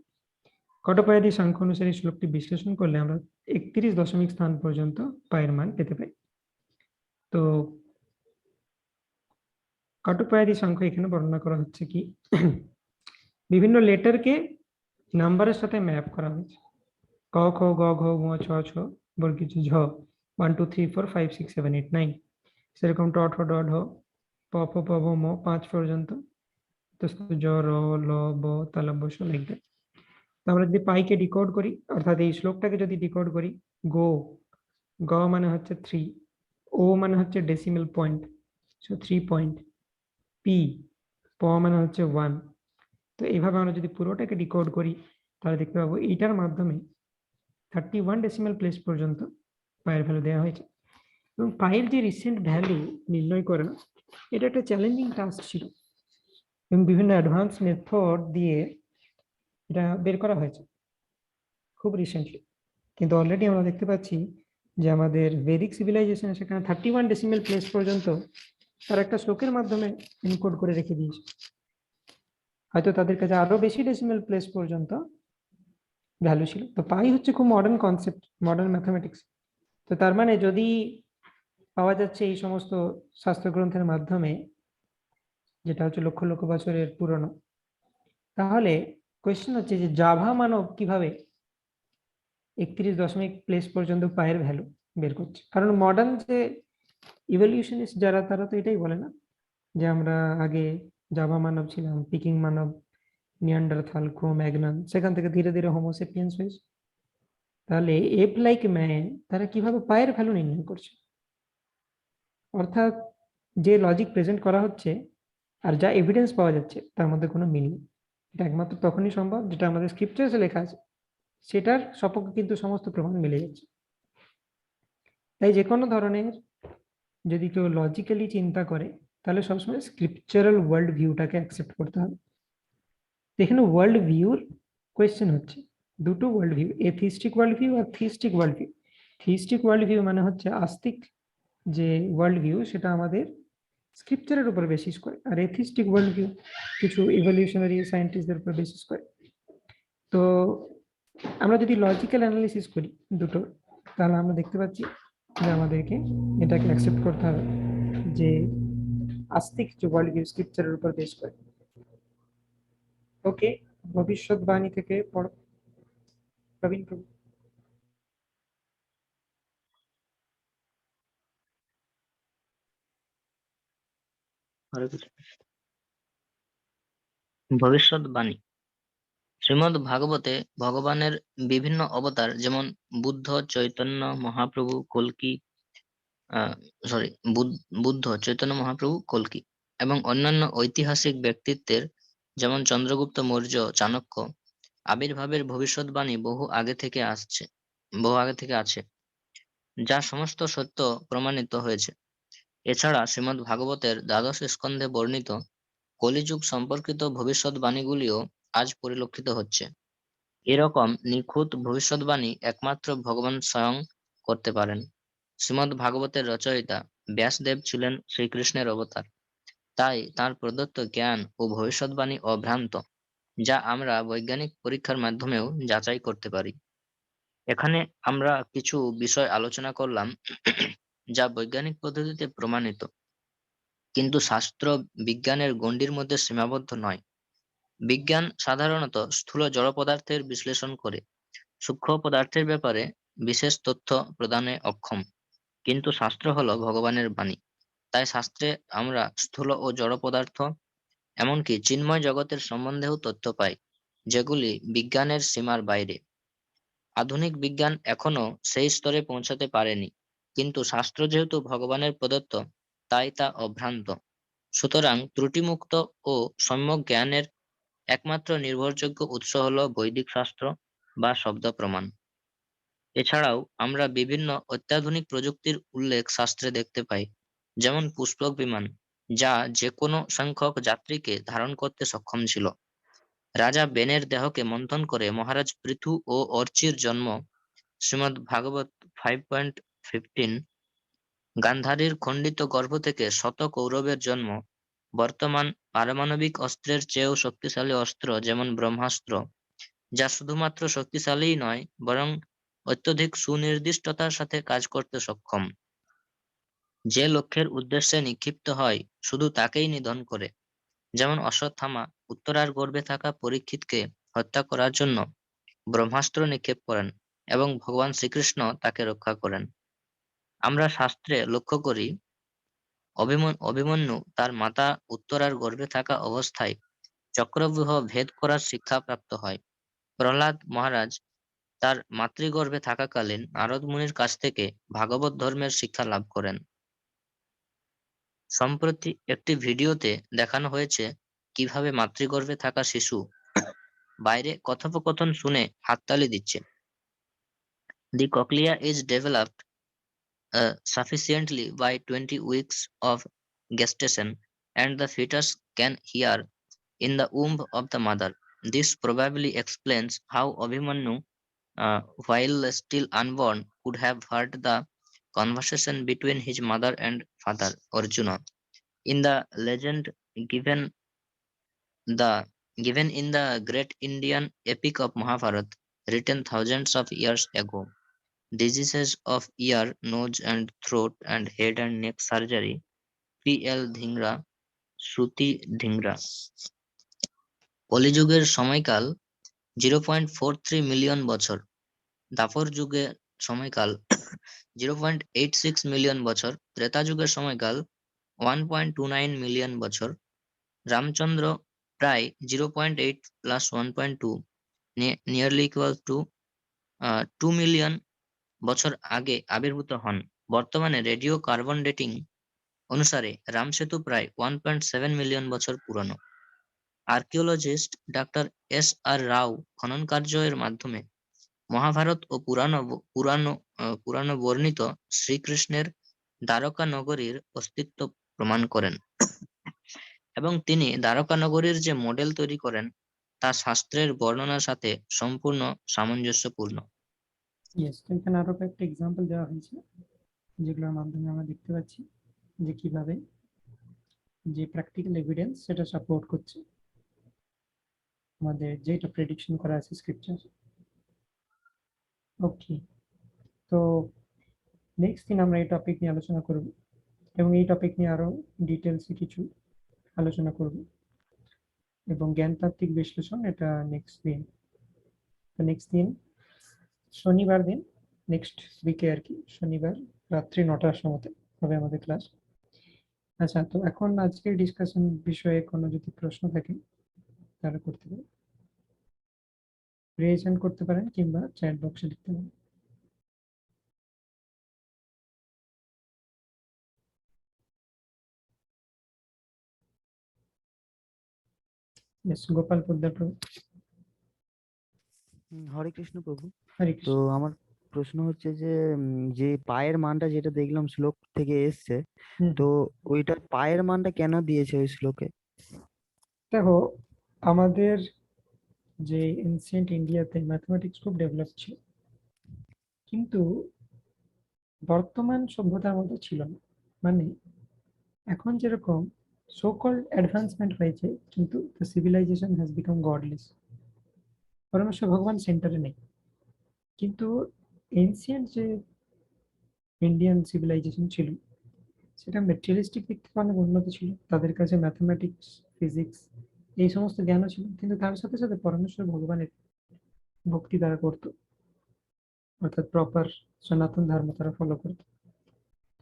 কটপায়াদি সাংখ্য অনুসারে শ্লোকটি বিশ্লেষণ করলে আমরা 31 দশমিক স্থান পর্যন্ত পায়ের মান পেতে পাই। তো কটপায়াদি সাংখ্য এখানে বর্ণনা করা হচ্ছে কি, বিভিন্ন লেটারকে নাম্বারের সাথে ম্যাপ করা হয়েছে। ক খ গ ঘ ঙ ছ ছ বর্গীয় ঝ 1 2 3 4 5 6 7 8 9, সেরকম ট ঠ ড ঢ প ফ প ভ ম 5 পর্যন্ত, তো জ র ল ব তালব্য শ লিখবে। তো আমরা যদি পাইকে ডিকোড করি, অর্থাৎ এই শ্লোকটাকে যদি ডিকোড করি, গো, গ মানে হচ্ছে 3, ও মানে হচ্ছে decimal point, so 3 point, P, প মানে হচ্ছে 1। তো এইভাবে আমরা যদি পুরোটাকে ডিকোড করি, তাহলে দেখতে পাবো এইটার মাধ্যমে 31 ডেসিমেল প্লেস পর্যন্ত পায়ের ভ্যালু দেওয়া হয়েছে। এবং পায়ের যে রিসেন্ট ভ্যালু নির্ণয় করা, এটা একটা চ্যালেঞ্জিং টাস্ক ছিল, এবং বিভিন্ন অ্যাডভান্স মেথড দিয়ে এটা বের করা হয়েছে খুব রিসেন্টলি। কিন্তু অলরেডি আমরা দেখতে পাচ্ছি যে আমাদের ভেদিক সিভিলাইজেশন সেখানে 31 ডেসিমেল প্লেস পর্যন্ত তার একটা শ্লোকের মাধ্যমে এনকোড করে রেখে দিয়েছে। হয়তো তাদের কাছে আরো বেশি ডেসিমেল প্লেস পর্যন্ত ভ্যালু ছিল। তো পাই হচ্ছে খুব মডার্ন কনসেপ্ট, মডার্ন ম্যাথমেটিক্স। তো তার মানে যদি পাওয়া যাচ্ছে এই সমস্ত শাস্ত্রগ্রন্থের মাধ্যমে, যেটা হচ্ছে লক্ষ লক্ষ বছরের পুরনো, তাহলে কোয়েশ্চেন হচ্ছে যে জাভা মানব কিভাবে 31 দশমিক প্লেস পর্যন্ত পায়ের ভ্যালু বের করছে। কারণ মডার্ন যে ইভলিউশনিস্ট যারা, তারা তো এটাই বলে না যে আমরা আগে জাভা মানব ছিলাম, পিকিং মানব, নিয়ান্ডারথাল, ক্রো ম্যাগনান, সেখান থেকে ধীরে ধীরে হোমোসেপিয়েন্স হয়েছে। তাহলে এপ লাইক ম্যান তারা কিভাবে পায়ের ভ্যালু নির্ণয় করছে? অর্থাৎ যে লজিক প্রেজেন্ট করা হচ্ছে আর যা এভিডেন্স পাওয়া যাচ্ছে তার মধ্যে কোনো মিল নেই। এটা একমাত্র তখনই সম্ভব যেটা আমাদের স্ক্রিপ্টার্সে লেখা আছে, সেটার সপক্ষে কিন্তু সমস্ত প্রমাণ মিলে যাচ্ছে। তাই যে কোনো ধরনের যদি কেউ লজিক্যালি চিন্তা করে, তাহলে সবসময় স্ক্রিপচারাল ওয়ার্ল্ড ভিউটাকে অ্যাকসেপ্ট করতে হবে। এখানে ওয়ার্ল্ড ভিউর কোয়েশ্চেন হচ্ছে দুটো ওয়ার্ল্ড ভিউ, এথিস্টিক ওয়ার্ল্ড ভিউ আর থিস্টিক ওয়ার্ল্ড ভিউ। থিস্টিক ওয়ার্ল্ড ভিউ মানে হচ্ছে আস্তিক যে ওয়ার্ল্ড ভিউ, সেটা আমাদের স্ক্রিপচারের উপর বেসিস করে, আর এথিস্টিক ওয়ার্ল্ড ভিউ কিছু ইভলিউশনারি সায়েন্টিস্টদের উপর বেসিস করে। তো আমরা যদি লজিক্যাল অ্যানালিসিস করি দুটো, তাহলে আমরা দেখতে পাচ্ছি যে আমাদেরকে এটাকে অ্যাকসেপ্ট করতে হবে যে আস্তিক যে ওয়ার্ল্ড ভিউ স্ক্রিপচারের উপর বেস করে। ওকে, ভবিষ্যৎবাণী থেকে পড়ো প্রবীণ প্রভু। ভবিষ্যৎবাণী। শ্রীমদ্ ভাগবতে ভগবানের বিভিন্ন অবতার, যেমন বুদ্ধ, চৈতন্য মহাপ্রভু, কল্কি, বুদ্ধ, চৈতন্য মহাপ্রভু, কল্কি এবং অন্যান্য ঐতিহাসিক ব্যক্তিত্বের যেমন চন্দ্রগুপ্ত মৌর্য, চাণক্য আবির্ভাবের ভবিষ্যৎবাণী বহু আগে থেকে আছে, যা সমস্ত সত্য প্রমাণিত হয়েছে। এছাড়া শ্রীমদ্ ভাগবতের দ্বাদশ স্কন্ধে বর্ণিত কলিযুগ সম্পর্কিত ভবিষ্যৎবাণীগুলিও আজ পরিলক্ষিত হচ্ছে। এরকম নিখুঁত ভবিষ্যৎবাণী একমাত্র ভগবান স্বয়ং করতে পারেন। শ্রীমদ্ ভাগবতের রচয়িতা ব্যাসদেব ছিলেন শ্রীকৃষ্ণের অবতার, তাই তার প্রদত্ত জ্ঞান ও ভবিষ্যৎবাণী অভ্রান্ত, যা আমরা বৈজ্ঞানিক পরীক্ষার মাধ্যমেও যাচাই করতে পারি। এখানে আমরা কিছু বিষয় আলোচনা করলাম যা বৈজ্ঞানিক পদ্ধতিতে প্রমাণিত, কিন্তু শাস্ত্র বিজ্ঞানের গণ্ডির মধ্যে সীমাবদ্ধ নয়। বিজ্ঞান সাধারণত স্থূল জড় পদার্থের বিশ্লেষণ করে সূক্ষ্ম পদার্থের ব্যাপারে বিশেষ তথ্য প্রদানে অক্ষম, কিন্তু শাস্ত্র হলো ভগবানের বাণী। তাই শাস্ত্রে আমরা স্থূল ও জড় পদার্থ, এমনকি চিন্ময় জগতের সম্বন্ধেও তথ্য পাই, যেগুলি বিজ্ঞানের সীমার বাইরে। আধুনিক বিজ্ঞান এখনো সেই স্তরে পৌঁছাতে পারেনি, কিন্তু শাস্ত্র যেহেতু ভগবানের প্রদত্ত, তাই তা অভ্রান্ত। সুতরাং ত্রুটিমুক্ত ও সম্যক জ্ঞানের একমাত্র নির্ভরযোগ্য উৎস হলো বৈদিক শাস্ত্র বা শব্দ প্রমাণ। এছাড়াও আমরা বিভিন্ন অত্যাধুনিক প্রযুক্তির উল্লেখ শাস্ত্রে দেখতে পাই, যেমন পুষ্পক বিমান, যা যে কোনো সংখ্যক যাত্রীকে ধারণ করতে সক্ষম ছিল। রাজা বেনের দেহকে মন্থন করে মহারাজ পৃথু ও অর্চির জন্ম, শ্রীমদ্ ভাগবত 5.15। গান্ধারীর খণ্ডিত গর্ভ থেকে শত কৌরবের জন্ম, বর্তমান পারমাণবিক অস্ত্রের চেয়েও শক্তিশালী অস্ত্র যেমন ব্রহ্মাস্ত্র, যা শুধুমাত্র শক্তিশালীই নয় বরং অত্যধিক সুনির্দিষ্টতার সাথে কাজ করতে সক্ষম। যে লক্ষ্যের উদ্দেশ্যে নিক্ষিপ্ত হয় শুধু তাকেই নিধন করে, যেমন অশ্বত্থামা উত্তরার গর্ভে থাকা পরীক্ষিতকে হত্যা করার জন্য ব্রহ্মাস্ত্র নিক্ষেপ করেন এবং ভগবান শ্রীকৃষ্ণ তাকে রক্ষা করেন। আমরা শাস্ত্রে লক্ষ্য করি অভিমন্যু তার মাতা উত্তরার গর্ভে থাকা অবস্থায় চক্রব্যূহ ভেদ করার শিক্ষা প্রাপ্ত হয়। প্রহ্লাদ মহারাজ তার মাতৃগর্ভে থাকাকালীন নারদ মুনির কাছ থেকে ভাগবত ধর্মের শিক্ষা লাভ করেন। সম্প্রতি একটি ভিডিওতে দেখানো হয়েছে কিভাবে মাতৃগর্ভে থাকা শিশু বাইরে কথোপকথন শুনে হাততালি দিচ্ছে। The cochlea is developed sufficiently by 20 weeks of gestation, and the fetus can hear in the womb of the mother. This probably explains how Abhimanyu, while still unborn, could have heard the conversation between his mother and father Arjuna. In the legend given in the great Indian epic of Mahabharata, written thousands of years ago, diseases of ear, nose and throat and head and neck surgery, P.L. Dhingra, Shruti Dhingra. কলিযুগের সময়কাল 0.43 মিলিয়ন বছর, দাপর যুগের সময়কাল 0.86 মিলিয়ন বছর, ত্রেতা যুগের সময়কাল 1.29 মিলিয়ন বছর, রামচন্দ্র প্রায় 0.8 plus 1.2 nearly equal to 2 million বছর আগে আবির্ভূত হন। বর্তমানে রেডিও কার্বন ডেটিং অনুসারে রাম সেতু প্রায় 1.7 মিলিয়ন বছর পুরনো। Archaeologist doctor S.R. রাও খনন কার্যের মাধ্যমে মহাভারত ও পুরাণ বর্ণিত শ্রীকৃষ্ণের দ্বারকা নগরীর অস্তিত্ব প্রমাণ করেন এবং তিনি দ্বারকা নগরীর যে মডেল তৈরি করেন তা শাস্ত্রের বর্ণনার সাথে সম্পূর্ণ সামঞ্জস্যপূর্ণ। ইয়েস, তো এখানে আরো কয়েকটা এক্সাম্পল দেওয়া হয়েছে যেগুলোর মাধ্যমে আমরা দেখতে পাচ্ছি যে কিভাবে যে প্র্যাকটিক্যাল এভিডেন্স সেটা সাপোর্ট করছে আমাদের যেটা প্রেডিকশন করা আছে স্ক্রিপচার। ওকে, তো নেক্সট দিন আমরা এই টপিক নিয়ে আলোচনা করব এবং এই টপিক নিয়ে আরো ডিটেলসে কিছু আলোচনা করব এবং জ্ঞানতাত্ত্বিক বিশ্লেষণ এটা নেক্সট দিন। তো নেক্সট দিন শনিবার দিন, নেক্সট উইকে আর কি, শনিবার রাত্রি 9টার সময়তে হবে আমাদের ক্লাস। আচ্ছা, তো এখন আজকের ডিসকাশন বিষয়ে কোনো যদি প্রশ্ন থাকে তারা করতে পারেন, রেজ হ্যান্ড করতে পারেন কিংবা চ্যাট বক্সে লিখতে পারেন। Yes, গোপাল পোদ্দার প্রভু। হরে কৃষ্ণ প্রভু। হরে তো কৃষ্ণ। আমার প্রশ্ন হচ্ছে যে যে পায়ের মানটা যেটা দেখলাম শ্লোক থেকে এসছে, হুম, তো ওইটা পায়ের মানটা কেন দিয়েছে ওই শ্লোকে? দেখো আমাদের যে এনসিয়েন্ট ইন্ডিয়াতে ম্যাথমেটিক্স খুব ডেভেলপ ছিল, কিন্তু বর্তমান সভ্যতার মতো ছিল না। মানে এখন যেরকম সো কল্ড অ্যাডভান্সমেন্ট হয়েছে, কিন্তু the civilization has become godless. পরমেশ্বর ভগবান সেন্টারে নেই। কিন্তু এনসিয়েন্ট যে ইন্ডিয়ান সিভিলাইজেশন ছিল, সেটা মেটেরিয়ালিস্টিক দিক থেকে অনেক উন্নত ছিল। তাদের কাছে ম্যাথমেটিক্স, ফিজিক্স এই সমস্ত জ্ঞানও ছিল, কিন্তু তার সাথে সাথে পরমেশ্বর ভগবানের ভক্তি তারা করতো, অর্থাৎ প্রপার সনাতন ধর্ম তারা ফলো করতো।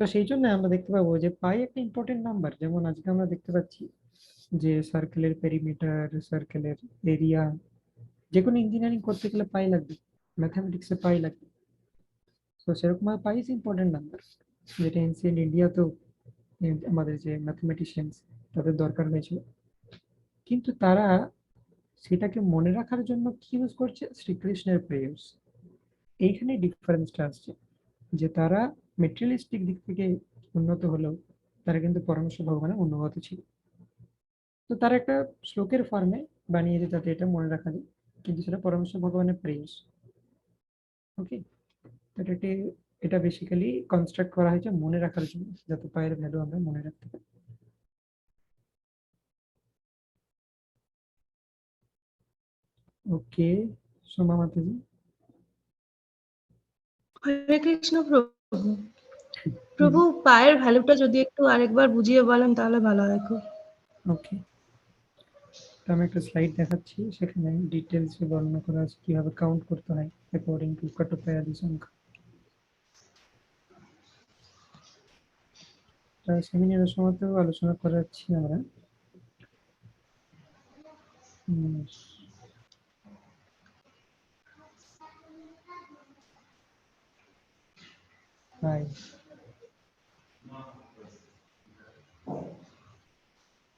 তো সেই জন্য আমরা দেখতে পাবো যে পাই একটা ইম্পর্টেন্ট নাম্বার। যেমন আজকে আমরা দেখতে পাচ্ছি যে সার্কেলের পেরিমিটার, সার্কেলের এরিয়া, যে কোনো ইঞ্জিনিয়ারিং করতে গেলে পাই লাগবে, ম্যাথামেটিক্সে পাই লাগবে। তো সেরকম পাই ইজ ইম্পর্টেন্ট নাম্বার, যেটা এনসিয়েন্ট ইন্ডিয়াতেও আমাদের যে ম্যাথমেটিশিয়ানস তাদের দরকার হয়েছিল। কিন্তু তারা সেটাকে মনে রাখার জন্য কি ইউজ করছে? শ্রীকৃষ্ণের প্রেয়ার্স। এইখানে ডিফারেন্সটা আসছে, যে তারা মেটেরিয়ালিস্টিক দিক থেকে উন্নত হলেও তারা কিন্তু পরমেশ্বর ভগবানের অনুগত ছিল। তো তারা একটা শ্লোকের ফর্মে বানিয়েছে যাতে এটা মনে রাখা যায়, কিন্তু সেটা পরমেশ্বর ভগবানের প্রেয়ার্স। ওকে, এটা এটা বেসিক্যালি কনস্ট্রাক্ট করা হয়েছে মনে রাখার জন্য, যাতে পায়ের ভ্যালু আমরা মনে রাখতে পারি। ওকে, সোমা মাতাজি। হরে কৃষ্ণ প্রভু। প্রভু, পায়ের ভ্যালুটা যদি একটু আরেকবার বুঝিয়ে বলেন তাহলে ভালো হয় খুব। ওকে, তো আমি একটা স্লাইড দেখাচ্ছি, সেখানে ডিটেলসে বর্ণনা করা আছে কিভাবে কাউন্ট করতে হয় অ্যাকর্ডিং টু কাট্টোপায়াদি সংখ্যা। সেমিনারের সময়তেও আলোচনা করাচ্ছি আমরা।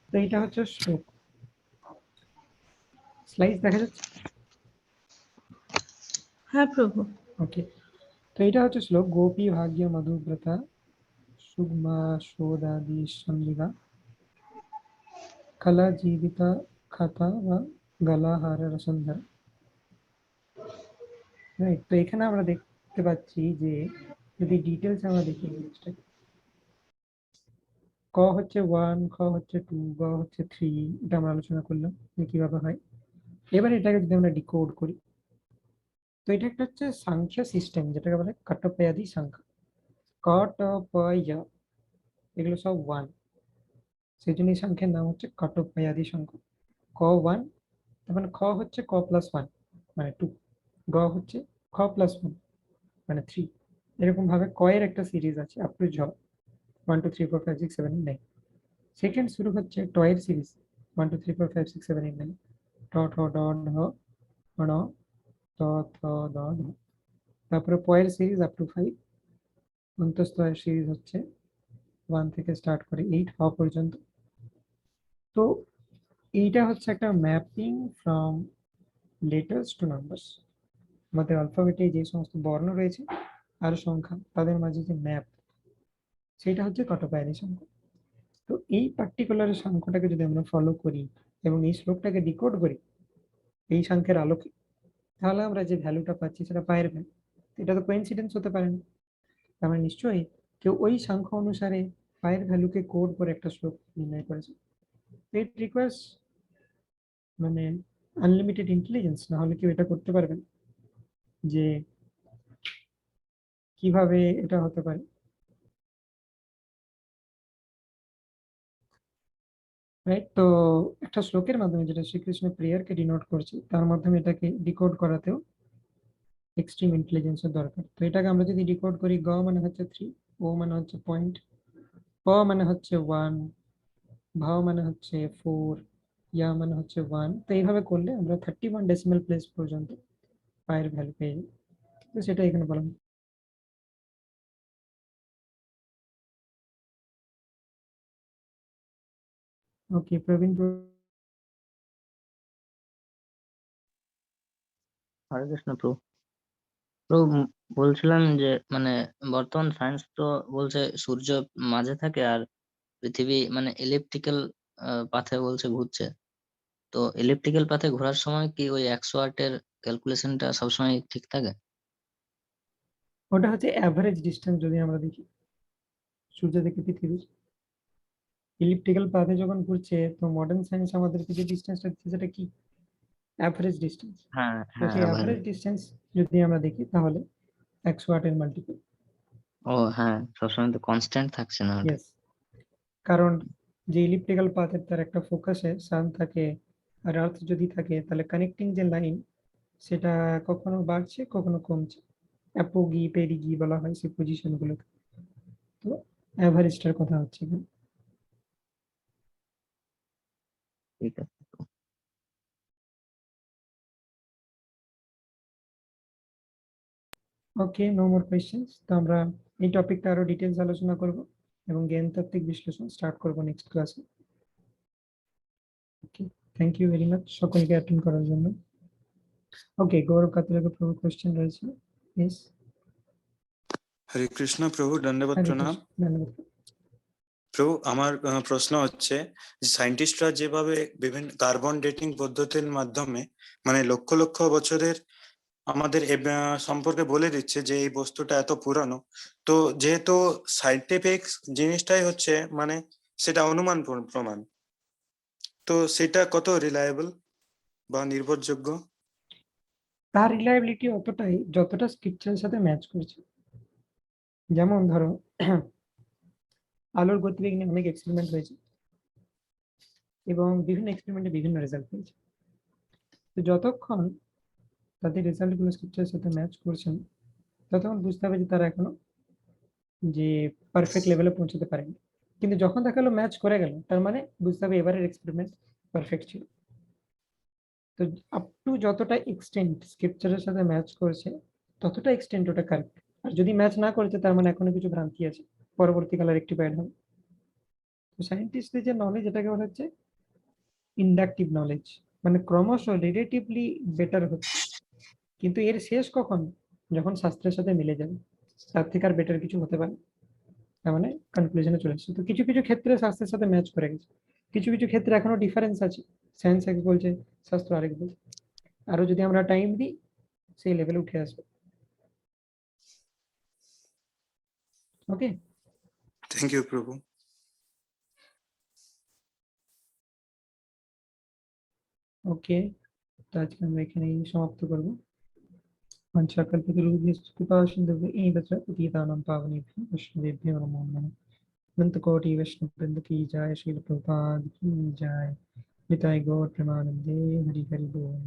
তো এটা হচ্ছে শ্লোক। স্লাইড দেখা যাচ্ছে? হ্যাঁ প্রভু। ওকে, তো এটা হচ্ছে শ্লোক। গোপী ভাগ্য মধুব্রতা সুগমা শোদাদি সন্দিগা কলা জীবিতা খাতা বা গলাহার রসন্ধর। রাইট, তো এখানে আমরা দেখতে পাচ্ছি যে যদি ডিটেলস আমরা দেখি জিনিসটাকে, ক হচ্ছে 1, খ হচ্ছে 2, গ হচ্ছে 3, এটা আমরা আলোচনা করলাম যে কিভাবে হয়। এবার এটাকে যদি আমরা ডিকোড করি, তো এটা একটা হচ্ছে সাংখ্য সিস্টেম, যেটাকে বলে কাট্টোপায়াদি সংখ্যা। ক ট প য় এগুলো সব 1, সেই জন্য এই সংখ্যার নাম হচ্ছে কাট্টোপায়াদি সংখ্যা। ক 1, তার মানে খ হচ্ছে ক প্লাস 1 মানে 2, গ হচ্ছে খ প্লাস 1 মানে 3। এরকম ভাবে ক এর একটা সিরিজ আছে আপ টু ঝ, 1 2 3 4 5 6 7 8 9। সেকেন্ড শুরু হচ্ছে ট এর সিরিজ 1 2 3 4 5 6 7 8 9, ট ঠ ড ঢ ণ ত থ দ ধ। তারপরে প এর সিরিজ আপ টু 5, অন্তস্থ এর সিরিজ হচ্ছে 1 থেকে স্টার্ট করে 8 হ পর্যন্ত। তো এইটা হচ্ছে একটা mapping from letters to numbers. আমাদের অ্যালফাবেটে যে সমস্ত বর্ণ রয়েছে আর সংখ্যা, তাদের মাঝে যে ম্যাপ, সেটা হচ্ছে কাট্টোপায়াদি সংখ্যা। তো এই পার্টিকুলার সংখ্যাটাকে যদি আমরা ফলো করি এবং এই শ্লোকটাকে ডিকোড করি এই সংখ্যার আলোকে, তাহলে আমরা যে ভ্যালুটা পাচ্ছি সেটা পায়ের ভ্যালু। এটা তো কোইন্সিডেন্স হতে পারে না, তার মানে নিশ্চয়ই কেউ ওই সংখ্যা অনুসারে পায়ের ভ্যালুকে কোড করে একটা শ্লোক নির্ণয় করেছে। ইট রিকোয়ার্স মানে আনলিমিটেড ইন্টেলিজেন্স, না হলে কেউ এটা করতে পারবে না যে কিভাবে এটা হতে পারে। রাইট, তো একটা শ্লোকের মাধ্যমে যেটা শ্রীকৃষ্ণের প্রেয়ারকে ডিনোট করছে, তার মাধ্যমে এটাকে ডিকোড করাতেও এক্সট্রিম ইন্টেলিজেন্সের দরকার। তো এটাকে আমরা যদি ডিকোড করি, গ মানে হচ্ছে 3, ও মানে হচ্ছে পয়েন্ট, প মানে হচ্ছে 1, ভ মানে হচ্ছে 4, ইয়া মানে হচ্ছে 1। তো এইভাবে করলে আমরা 31 ডেসিমাল প্লেস পর্যন্ত পায়ের ভ্যালু পেয়ে যাই। তো সেটা এখানে বলা হয়। ওকে, প্রবীণ হরে কৃষ্ণ প্রভু। প্রভু বলছিলাম যে মানে বর্তমান সায়েন্স তো বলছে সূর্য মাঝে থাকে আর পৃথিবী মানে ইলেকট্রিক্যাল পাথে বলছে ঘুরছে। তো ইলেকট্রিক্যাল পাথে ঘোরার সময় কি ওই 108-এর ক্যালকুলেশনটা সবসময় ঠিক থাকে? ওটা হচ্ছে অ্যাভারেজ ডিস্টেন্স যদি আমরা দেখি সূর্য থেকে পৃথিবীর ইলিপ্টিক্যাল পাথে যখন ঘুরছে, তো মডার্ন সায়েন্স আমাদেরকে যে ডিস্টেন্সটা দিচ্ছে সেটা কি অ্যাভারেজ ডিস্টেন্স। হ্যাঁ তো হ্যাঁ সেই average। অ্যাভারেজ ডিস্টেন্স যদি আমরা দেখি তাহলে 108-এর মাল্টিপল। ও হ্যাঁ, সবসময় তো কনস্ট্যান্ট থাকছে না ওটা। ইয়েস, কারণ যে ইলিপ্টিক্যাল পাথের তার একটা ফোকাসে সান থাকে আর আর্থ যদি থাকে, তাহলে কানেক্টিং যে লাইন সেটা কখনো বাড়ছে কখনো কমছে, অ্যাপোগি পেরিগি বলা হয় সেই পজিশনগুলোকে। তো অ্যাভারেজটার কথা হচ্ছে এখানে। ঠিক আছে। ওকে, নো মোর কোয়েশ্চেন্স। তো আমরা এই টপিকটা আরো ডিটেলস আলোচনা করব এবং জ্ঞানতাত্ত্বিক বিশ্লেষণ স্টার্ট করব নেক্সট ক্লাসে। ওকে, থ্যাংক ইউ ভেরি মাচ সকলকে অ্যাটেন্ড করার জন্য। ওকে, গৌরব কাতলাকে প্রভু কোয়েশ্চেন রয়েছে, প্লিজ। হরে কৃষ্ণ প্রভু, দণ্ডবত হরে প্রণাম। কৃষ্ণ, ধন্যবাদ। প্রভু, আমার প্রশ্ন হচ্ছে সায়েন্টিস্টরা যেভাবে বিভিন্ন কার্বন ডেটিং পদ্ধতির মাধ্যমে মানে লক্ষ লক্ষ বছরের আমাদের সম্পর্কে বলে দিচ্ছে যে এই বস্তুটা এত পুরানো, তো যেহেতু সাইন্টিফিক জিনিসটাই হচ্ছে মানে সেটা অনুমান প্রমাণ, তো সেটা কত রিলায়েবল বা নির্ভরযোগ্য? তার রিলায়েবিলিটি অতটাই যতটা স্ক্রিপচারের সাথে ম্যাচ করছে। যেমন ধরো আলোর গতিবেগ নিয়ে অনেক এক্সপেরিমেন্ট হয়েছে এবং বিভিন্ন এক্সপেরিমেন্টে বিভিন্ন রেজাল্ট পেয়েছে। তো যতক্ষণ তাদের রেজাল্টগুলো স্ক্রিপচারের সাথে ম্যাচ করছেন, ততক্ষণ বুঝতে হবে যে তারা এখনো যে পারফেক্ট লেভেলে পৌঁছতে পারেনি। কিন্তু যখন দেখালো ম্যাচ করে গেল, তার মানে বুঝতে হবে এবারের এক্সপেরিমেন্ট পারফেক্ট ছিল। তো আপ টু যতটা এক্সটেন্ট স্ক্রিপচারের সাথে ম্যাচ করছে, ততটা এক্সটেন্ট ওটা কারেক্ট। আর যদি ম্যাচ না করেছে, তার মানে এখনো কিছু ভ্রান্তি আছে, পরবর্তীকালে রেক্টিফাইড হবে। তো সায়েন্টিস্টদের যে নলেজ, এটাকে বলা হচ্ছে ইন্ডাকটিভ নলেজ, মানে ক্রমশ রিলেটিভলি বেটার হচ্ছে। কিন্তু এর শেষ কখন? যখন শাস্ত্রের সাথে মিলে যাবে, তার থেকে আর বেটার কিছু হতে পারে। তার মানে কনক্লুশনে চলে এসেছে। তো কিছু কিছু ক্ষেত্রে শাস্ত্রের সাথে ম্যাচ করে গেছে, কিছু কিছু ক্ষেত্রে এখনো ডিফারেন্স আছে, সায়েন্স এক বলছে, শাস্ত্র আরেক বলছে। আরো যদি আমরা টাইম দিই, সেই লেভেলে উঠে আসবে। ওকে, থ্যাংক ইউ প্রভু। ওকে, তো আজকে আমরা এখানেই সমাপ্ত করবো। पंचाकल्पतरुभ्यश्च कृपासिन्धुभ्यः एव च पतितानां पावनेभ्यो वैष्णवेभ्यो नमो नमः। अनंत कोटि वैष्णव वृंद की जय, श्रील प्रभुपाद की जय। निताय गौर प्रेमानंदे, हरि हरि बोल।